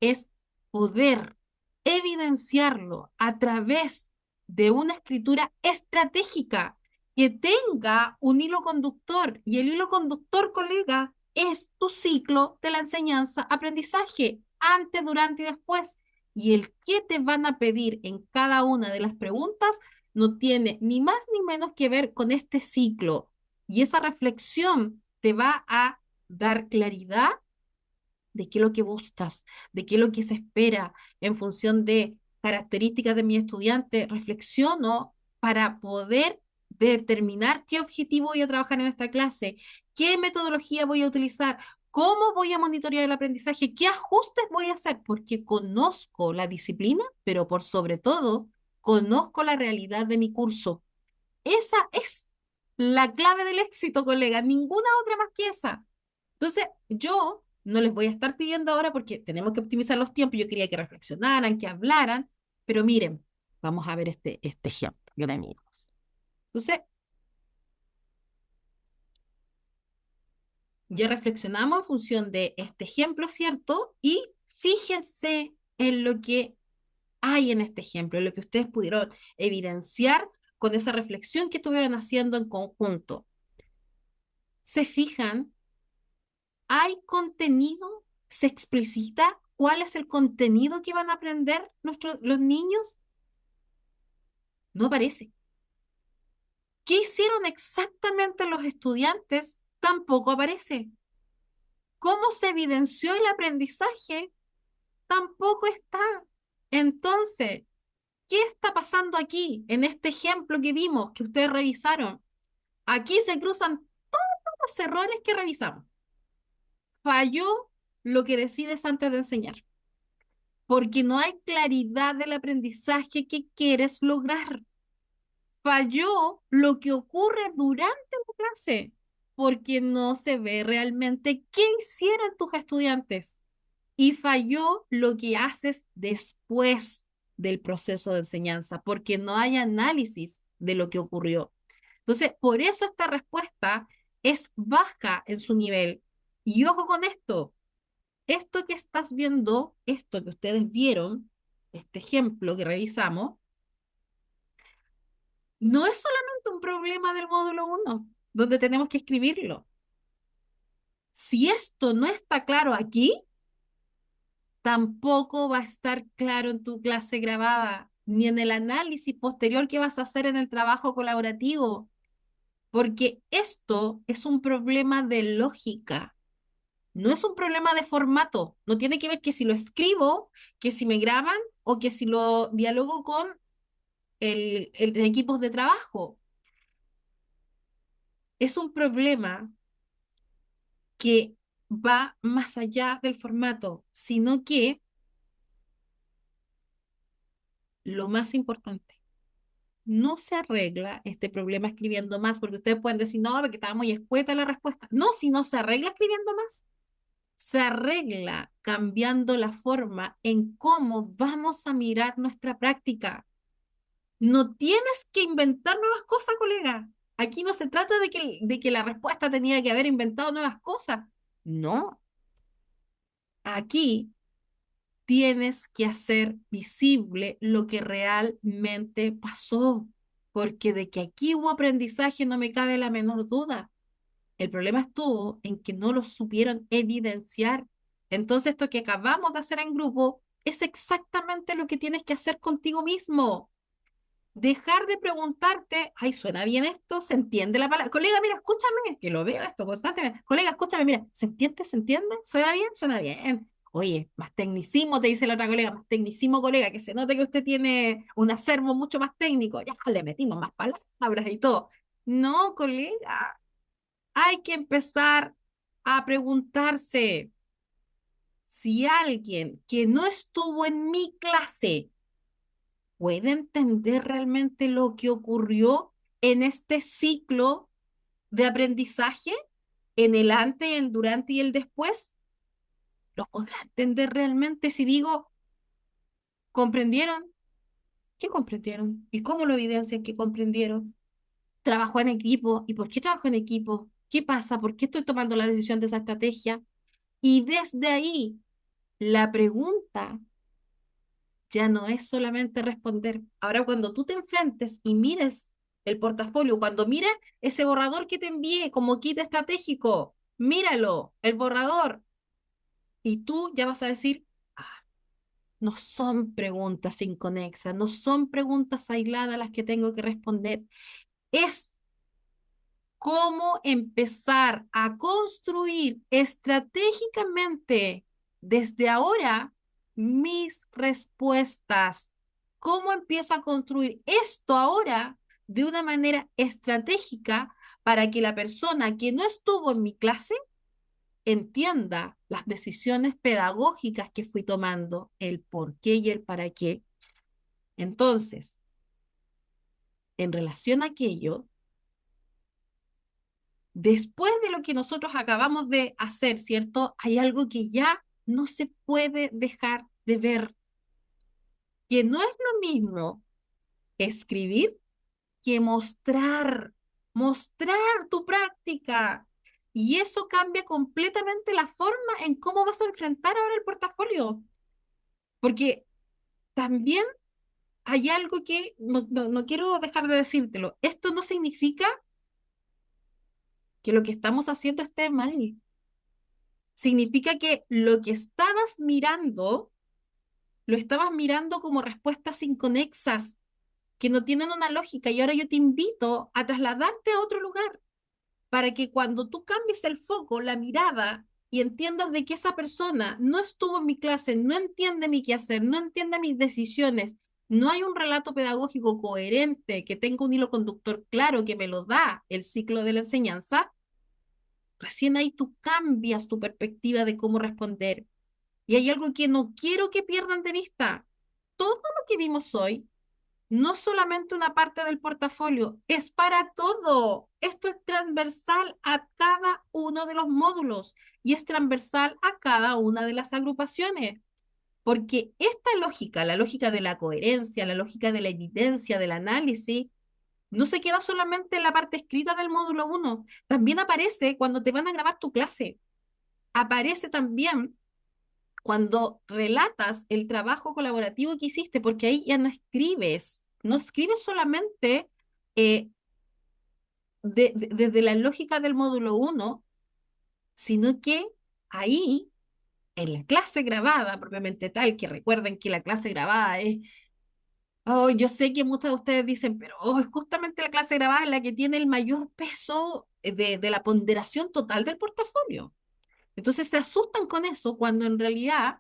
[SPEAKER 1] es poder evidenciarlo a través de una escritura estratégica que tenga un hilo conductor. Y el hilo conductor, colega, es tu ciclo de la enseñanza-aprendizaje, antes, durante y después. Y el que te van a pedir en cada una de las preguntas no tiene ni más ni menos que ver con este ciclo. Y esa reflexión te va a dar claridad de qué es lo que buscas, de qué es lo que se espera en función de características de mi estudiante. Reflexiono para poder determinar qué objetivo voy a trabajar en esta clase, qué metodología voy a utilizar, cómo voy a monitorear el aprendizaje, qué ajustes voy a hacer, porque conozco la disciplina, pero por sobre todo, conozco la realidad de mi curso. Esa es la clave del éxito, colega, ninguna otra más que esa. Entonces, yo no les voy a estar pidiendo ahora porque tenemos que optimizar los tiempos. Yo quería que reflexionaran, que hablaran, pero miren, vamos a ver este ejemplo que tenemos. Entonces, ya reflexionamos en función de este ejemplo, ¿cierto? Y fíjense en lo que hay en este ejemplo, en lo que ustedes pudieron evidenciar con esa reflexión que estuvieron haciendo en conjunto. ¿Se fijan? ¿Hay contenido? ¿Se explicita cuál es el contenido que van a aprender los niños? No aparece. ¿Qué hicieron exactamente los estudiantes? Tampoco aparece. ¿Cómo se evidenció el aprendizaje? Tampoco está. Entonces, ¿qué está pasando aquí en este ejemplo que vimos, que ustedes revisaron? Aquí se cruzan todos los errores que revisamos. Falló lo que decides antes de enseñar, porque no hay claridad del aprendizaje que quieres lograr. Falló lo que ocurre durante la clase, porque no se ve realmente qué hicieron tus estudiantes. Y falló lo que haces después del proceso de enseñanza, porque no hay análisis de lo que ocurrió. Entonces, por eso esta respuesta es baja en su nivel. Y ojo con esto que estás viendo, esto que ustedes vieron, este ejemplo que revisamos, no es solamente un problema del módulo uno donde tenemos que escribirlo. Si esto no está claro aquí, tampoco va a estar claro en tu clase grabada, ni en el análisis posterior que vas a hacer en el trabajo colaborativo, porque esto es un problema de lógica. No es un problema de formato, no tiene que ver que si lo escribo, que si me graban o que si lo dialogo con el equipos de trabajo. Es un problema que va más allá del formato, sino que lo más importante, no se arregla este problema escribiendo más, porque ustedes pueden decir, no, porque estaba muy escueta la respuesta. No, si no se arregla escribiendo más, se arregla cambiando la forma en cómo vamos a mirar nuestra práctica. No tienes que inventar nuevas cosas, colega. Aquí no se trata de que la respuesta tenía que haber inventado nuevas cosas. No, aquí tienes que hacer visible lo que realmente pasó, porque de que aquí hubo aprendizaje no me cabe la menor duda. El problema estuvo en que no lo supieron evidenciar. Entonces, esto que acabamos de hacer en grupo es exactamente lo que tienes que hacer contigo mismo. Dejar de preguntarte, ay, ¿suena bien esto? ¿Se entiende la palabra? Colega, mira, escúchame, que lo veo esto constantemente. Colega, escúchame, mira, ¿se entiende? ¿Se entiende? ¿Suena bien? Suena bien. Oye, más tecnicismo, te dice la otra colega, más tecnicismo, colega, que se note que usted tiene un acervo mucho más técnico. Ya le metimos más palabras y todo. No, colega, hay que empezar a preguntarse si alguien que no estuvo en mi clase puede entender realmente lo que ocurrió en este ciclo de aprendizaje, en el antes, el durante y el después. ¿Lo podrá entender realmente si digo, comprendieron? ¿Qué comprendieron? ¿Y cómo lo evidencian que comprendieron? ¿Trabajó en equipo? ¿Y por qué trabajó en equipo? ¿Qué pasa? ¿Por qué estoy tomando la decisión de esa estrategia? Y desde ahí, la pregunta ya no es solamente responder. Ahora, cuando tú te enfrentes y mires el portafolio, cuando mires ese borrador que te envié como kit estratégico, míralo, el borrador, y tú ya vas a decir, ah, no son preguntas inconexas, no son preguntas aisladas las que tengo que responder, es cómo empezar a construir estratégicamente desde ahora mis respuestas. ¿Cómo empiezo a construir esto ahora de una manera estratégica para que la persona que no estuvo en mi clase entienda las decisiones pedagógicas que fui tomando, el por qué y el para qué? Entonces, en relación a aquello, después de lo que nosotros acabamos de hacer, ¿cierto? Hay algo que ya no se puede dejar de ver, que no es lo mismo escribir que mostrar tu práctica. Y eso cambia completamente la forma en cómo vas a enfrentar ahora el portafolio. Porque también hay algo que no quiero dejar de decírtelo. Esto no significa que lo que estamos haciendo esté mal. Significa que lo que estabas mirando, lo estabas mirando como respuestas inconexas, que no tienen una lógica. Y ahora yo te invito a trasladarte a otro lugar para que cuando tú cambies el foco, la mirada, y entiendas de que esa persona no estuvo en mi clase, no entiende mi quehacer, no entiende mis decisiones, no hay un relato pedagógico coherente que tenga un hilo conductor claro que me lo da el ciclo de la enseñanza, recién ahí tú cambias tu perspectiva de cómo responder. Y hay algo que no quiero que pierdan de vista. Todo lo que vimos hoy, no solamente una parte del portafolio, es para todo. Esto es transversal a cada uno de los módulos y es transversal a cada una de las agrupaciones. Porque esta lógica, la lógica de la coherencia, la lógica de la evidencia, del análisis, no se queda solamente en la parte escrita del módulo uno, también aparece cuando te van a grabar tu clase. Aparece también cuando relatas el trabajo colaborativo que hiciste, porque ahí ya no escribes solamente eh, desde la lógica del módulo uno, sino que ahí, en la clase grabada, propiamente tal, que recuerden que la clase grabada es, oh, yo sé que muchos de ustedes dicen, pero oh, es justamente la clase grabada la que tiene el mayor peso de la ponderación total del portafolio. Entonces se asustan con eso cuando en realidad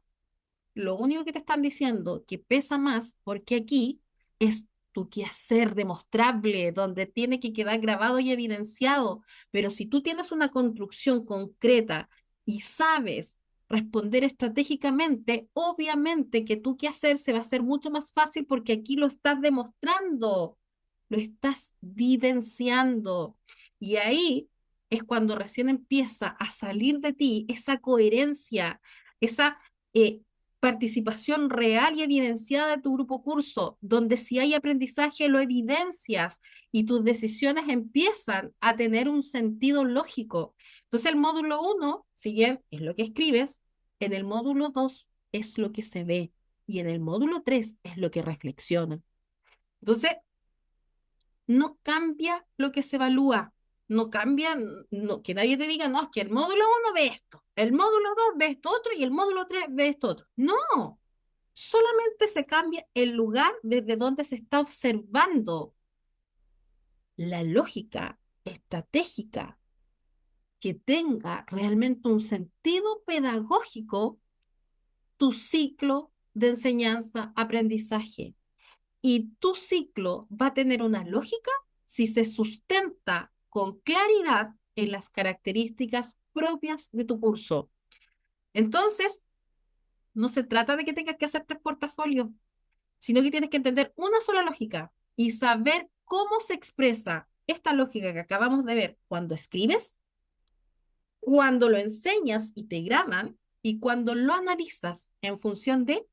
[SPEAKER 1] lo único que te están diciendo que pesa más, porque aquí es tu quehacer demostrable, donde tiene que quedar grabado y evidenciado. Pero si tú tienes una construcción concreta y sabes responder estratégicamente, obviamente que tu quehacer se va a hacer mucho más fácil porque aquí lo estás demostrando, lo estás vivenciando. Y ahí es cuando recién empieza a salir de ti esa coherencia, esa participación real y evidenciada de tu grupo curso, donde si hay aprendizaje lo evidencias y tus decisiones empiezan a tener un sentido lógico. Entonces el módulo uno, si bien es lo que escribes, en el módulo 2 es lo que se ve y en el módulo 3 es lo que reflexiona. Entonces, no cambia lo que se evalúa, no cambia, no, que nadie te diga, no, es que el módulo uno ve esto, el módulo 2 ve esto otro y el módulo 3 ve esto otro. No, Solamente se cambia el lugar desde donde se está observando. La lógica estratégica que tenga realmente un sentido pedagógico, tu ciclo de enseñanza-aprendizaje. Y tu ciclo va a tener una lógica si se sustenta con claridad en las características propias de tu curso. Entonces, no se trata de que tengas que hacer 3 portafolios, sino que tienes que entender una sola lógica y saber cómo se expresa esta lógica que acabamos de ver cuando escribes, cuando lo enseñas y te graban y cuando lo analizas en función de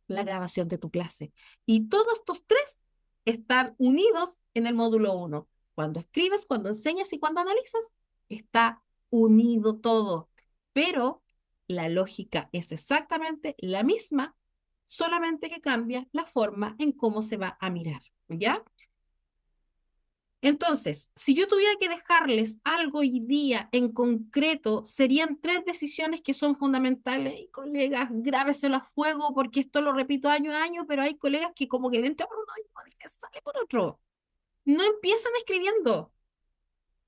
[SPEAKER 1] la grabación de tu clase. Y todos estos 3 están unidos en el módulo 1. Cuando escribes, cuando enseñas y cuando analizas, está unido todo. Pero la lógica es exactamente la misma, solamente que cambia la forma en cómo se va a mirar. ¿Ya? Entonces, si yo tuviera que dejarles algo hoy día en concreto, serían 3 decisiones que son fundamentales. Y colegas, grábeselo a fuego porque esto lo repito año a año, pero hay colegas que como que le entra por un oído y les sale por otro. No empiezan escribiendo,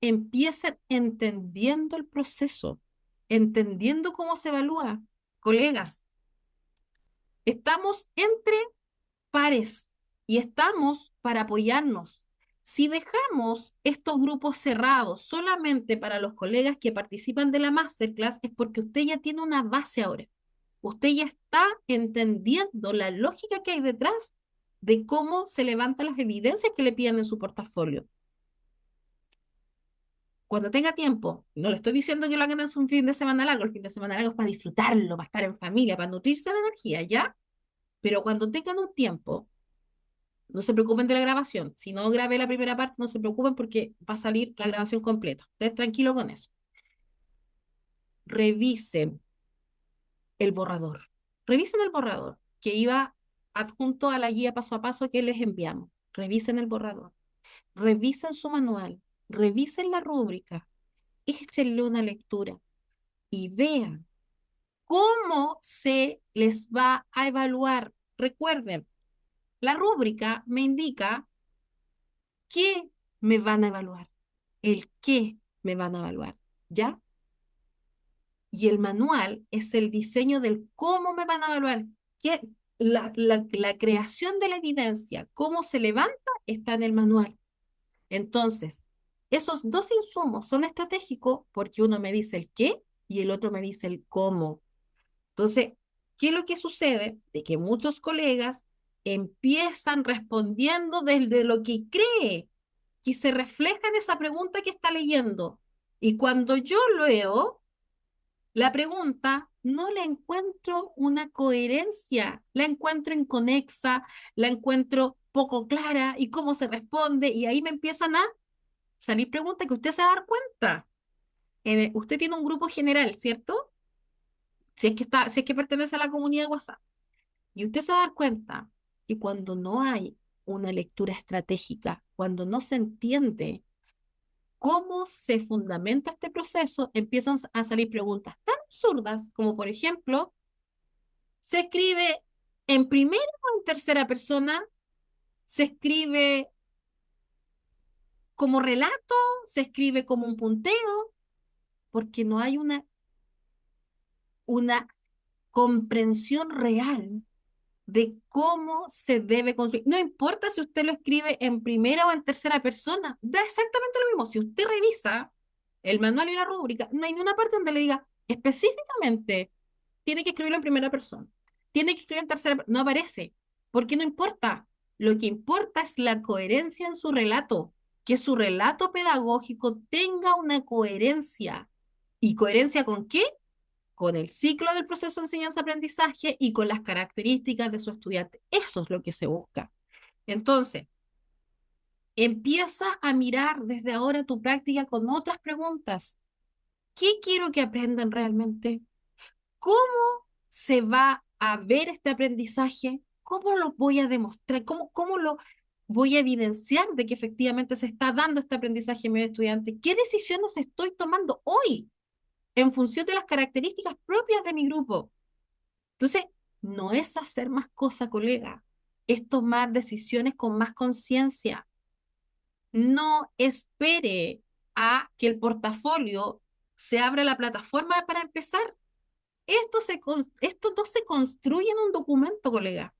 [SPEAKER 1] empiezan entendiendo el proceso, entendiendo cómo se evalúa. Colegas, estamos entre pares y estamos para apoyarnos. Si dejamos estos grupos cerrados solamente para los colegas que participan de la masterclass, es porque usted ya tiene una base ahora. Usted ya está entendiendo la lógica que hay detrás de cómo se levantan las evidencias que le piden en su portafolio. Cuando tenga tiempo, no le estoy diciendo que lo hagan en un fin de semana largo, el fin de semana largo es para disfrutarlo, para estar en familia, para nutrirse de energía, ¿ya? Pero cuando tengan un tiempo, no se preocupen de la grabación. Si no grabé la primera parte, no se preocupen porque va a salir la grabación completa. Ustedes tranquilos con eso. Revisen el borrador. Revisen el borrador que iba adjunto a la guía paso a paso que les enviamos. Revisen el borrador. Revisen su manual. Revisen la rúbrica. Échenle una lectura y vean cómo se les va a evaluar. Recuerden, la rúbrica me indica qué me van a evaluar, el qué me van a evaluar, ¿ya? Y el manual es el diseño del cómo me van a evaluar, que la creación de la evidencia, cómo se levanta, está en el manual. Entonces, esos 2 insumos son estratégicos porque uno me dice el qué y el otro me dice el cómo. Entonces, ¿qué es lo que sucede? De que muchos colegas empiezan respondiendo desde lo que cree que se refleja en esa pregunta que está leyendo. Y cuando yo leo la pregunta, no le encuentro una coherencia, la encuentro inconexa, la encuentro poco clara y cómo se responde, y ahí me empiezan a salir preguntas que usted se va a dar cuenta. Usted tiene un grupo general, ¿cierto? Si es que pertenece a la comunidad de WhatsApp. Y usted se va a dar cuenta que cuando no hay una lectura estratégica, cuando no se entiende cómo se fundamenta este proceso, empiezan a salir preguntas tan absurdas como, por ejemplo, ¿se escribe en primera o en tercera persona? ¿Se escribe como relato? ¿Se escribe como un punteo? Porque no hay una comprensión real de cómo se debe construir. No importa si usted lo escribe en primera o en tercera persona, da exactamente lo mismo. Si usted revisa el manual y la rúbrica, no hay ni una parte donde le diga específicamente, tiene que escribirlo en primera persona, tiene que escribirlo en tercera, no aparece, porque no importa. Lo que importa es la coherencia en su relato, que su relato pedagógico tenga una coherencia. ¿Y coherencia con qué? Con el ciclo del proceso de enseñanza-aprendizaje y con las características de su estudiante. Eso es lo que se busca. Entonces, empieza a mirar desde ahora tu práctica con otras preguntas. ¿Qué quiero que aprendan realmente? ¿Cómo se va a ver este aprendizaje? ¿Cómo lo voy a demostrar? ¿Cómo lo voy a evidenciar de que efectivamente se está dando este aprendizaje en mi estudiante? ¿Qué decisiones estoy tomando hoy en función de las características propias de mi grupo? Entonces, no es hacer más cosas, colega, es tomar decisiones con más conciencia. No espere a que el portafolio se abra la plataforma para empezar. Esto no se construye en un documento, colega.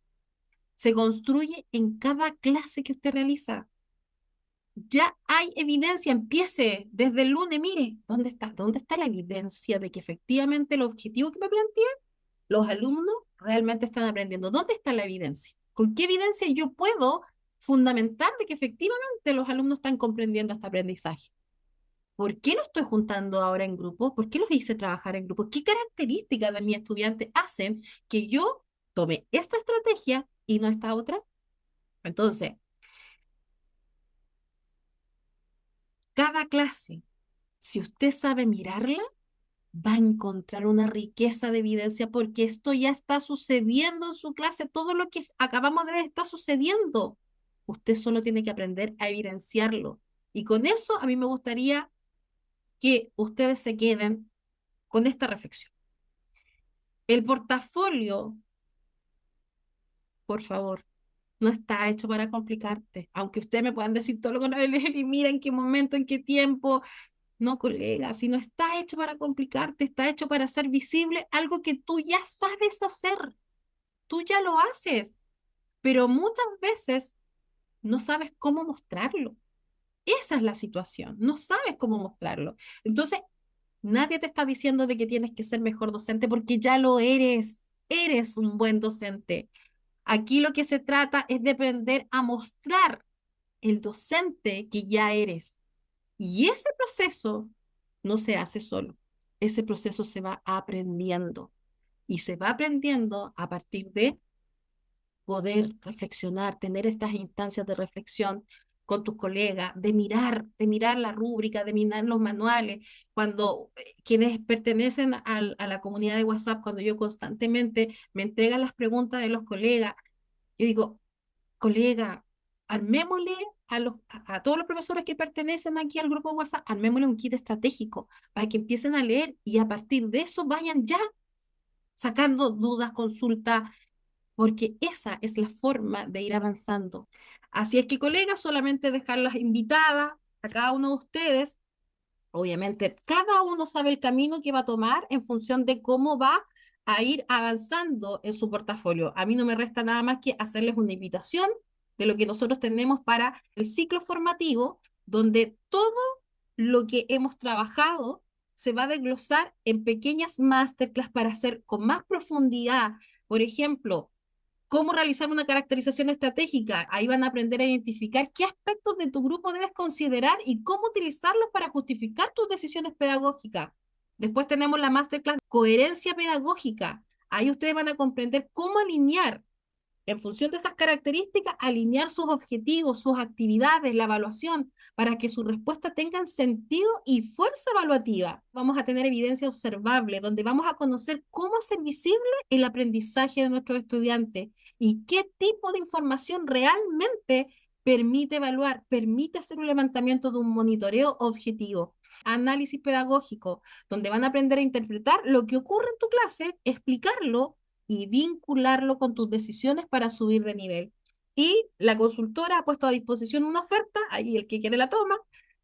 [SPEAKER 1] Se construye en cada clase que usted realiza. Ya hay evidencia, empiece desde el lunes, mire, ¿dónde está? ¿Dónde está la evidencia de que efectivamente el objetivo que me planteé, los alumnos realmente están aprendiendo? ¿Dónde está la evidencia? ¿Con qué evidencia yo puedo fundamentar de que efectivamente los alumnos están comprendiendo este aprendizaje? ¿Por qué lo estoy juntando ahora en grupo? ¿Por qué los hice trabajar en grupo? ¿Qué características de mi estudiante hacen que yo tome esta estrategia y no esta otra? Entonces, cada clase, si usted sabe mirarla, va a encontrar una riqueza de evidencia porque esto ya está sucediendo en su clase. Todo lo que acabamos de ver está sucediendo. Usted solo tiene que aprender a evidenciarlo. Y con eso a mí me gustaría que ustedes se queden con esta reflexión. El portafolio, por favor, no está hecho para complicarte. Aunque ustedes me puedan decir todo lo contrario, y mira en qué momento, en qué tiempo. No, colega, si no está hecho para complicarte, está hecho para hacer visible algo que tú ya sabes hacer. Tú ya lo haces, pero muchas veces no sabes cómo mostrarlo. Esa es la situación, no sabes cómo mostrarlo. Entonces, nadie te está diciendo de que tienes que ser mejor docente porque ya lo eres. Eres un buen docente. Aquí lo que se trata es de aprender a mostrar el docente que ya eres. Y ese proceso no se hace solo. Ese proceso se va aprendiendo. Y se va aprendiendo a partir de poder reflexionar, tener estas instancias de reflexión con tus colegas, de mirar la rúbrica, de mirar los manuales. Cuando quienes pertenecen a la comunidad de WhatsApp, cuando yo constantemente me entregan las preguntas de los colegas, yo digo, colega, armémosle a todos los profesores que pertenecen aquí al grupo de WhatsApp, armémosle un kit estratégico para que empiecen a leer y a partir de eso vayan ya sacando dudas, consultas, porque esa es la forma de ir avanzando. Así es que, colegas, solamente dejarlas invitadas a cada uno de ustedes. Obviamente, cada uno sabe el camino que va a tomar en función de cómo va a ir avanzando en su portafolio. A mí no me resta nada más que hacerles una invitación de lo que nosotros tenemos para el ciclo formativo, donde todo lo que hemos trabajado se va a desglosar en pequeñas masterclass para hacer con más profundidad. Por ejemplo, cómo realizar una caracterización estratégica. Ahí van a aprender a identificar qué aspectos de tu grupo debes considerar y cómo utilizarlos para justificar tus decisiones pedagógicas. Después tenemos la masterclass coherencia pedagógica. Ahí ustedes van a comprender cómo alinear en función de esas características, alinear sus objetivos, sus actividades, la evaluación, para que sus respuestas tengan sentido y fuerza evaluativa. Vamos a tener evidencia observable, donde vamos a conocer cómo hacer visible el aprendizaje de nuestros estudiantes y qué tipo de información realmente permite evaluar, permite hacer un levantamiento de un monitoreo objetivo. Análisis pedagógico, donde van a aprender a interpretar lo que ocurre en tu clase, explicarlo y vincularlo con tus decisiones para subir de nivel. Y la consultora ha puesto a disposición una oferta, ahí el que quiere la toma.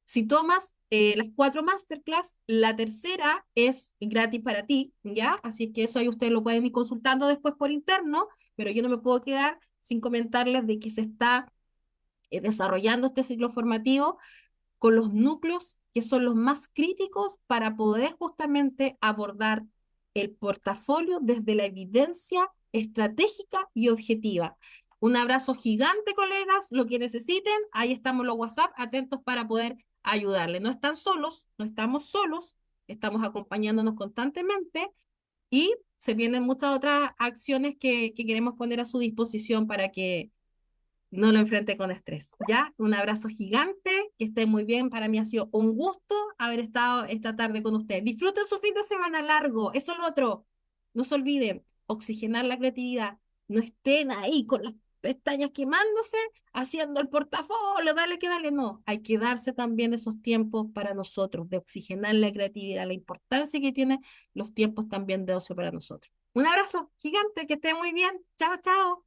[SPEAKER 1] Si tomas las 4 masterclass, la tercera es gratis para ti, ¿ya? Así es que eso ahí ustedes lo pueden ir consultando después por interno, pero yo no me puedo quedar sin comentarles de que se está desarrollando este ciclo formativo con los núcleos que son los más críticos para poder justamente abordar el portafolio desde la evidencia estratégica y objetiva. Un abrazo gigante, colegas, lo que necesiten, ahí estamos los WhatsApp, atentos para poder ayudarles. No están solos, no estamos solos, estamos acompañándonos constantemente y se vienen muchas otras acciones que queremos poner a su disposición para que no lo enfrente con estrés. ¿Ya? Un abrazo gigante, que esté muy bien. Para mí ha sido un gusto haber estado esta tarde con ustedes. Disfruten su fin de semana largo. Eso es lo otro. No se olviden, oxigenar la creatividad. No estén ahí con las pestañas quemándose, haciendo el portafolio, dale que dale. No, hay que darse también esos tiempos para nosotros, de oxigenar la creatividad, la importancia que tienen los tiempos también de ocio para nosotros. Un abrazo gigante, que esté muy bien. Chao, chao.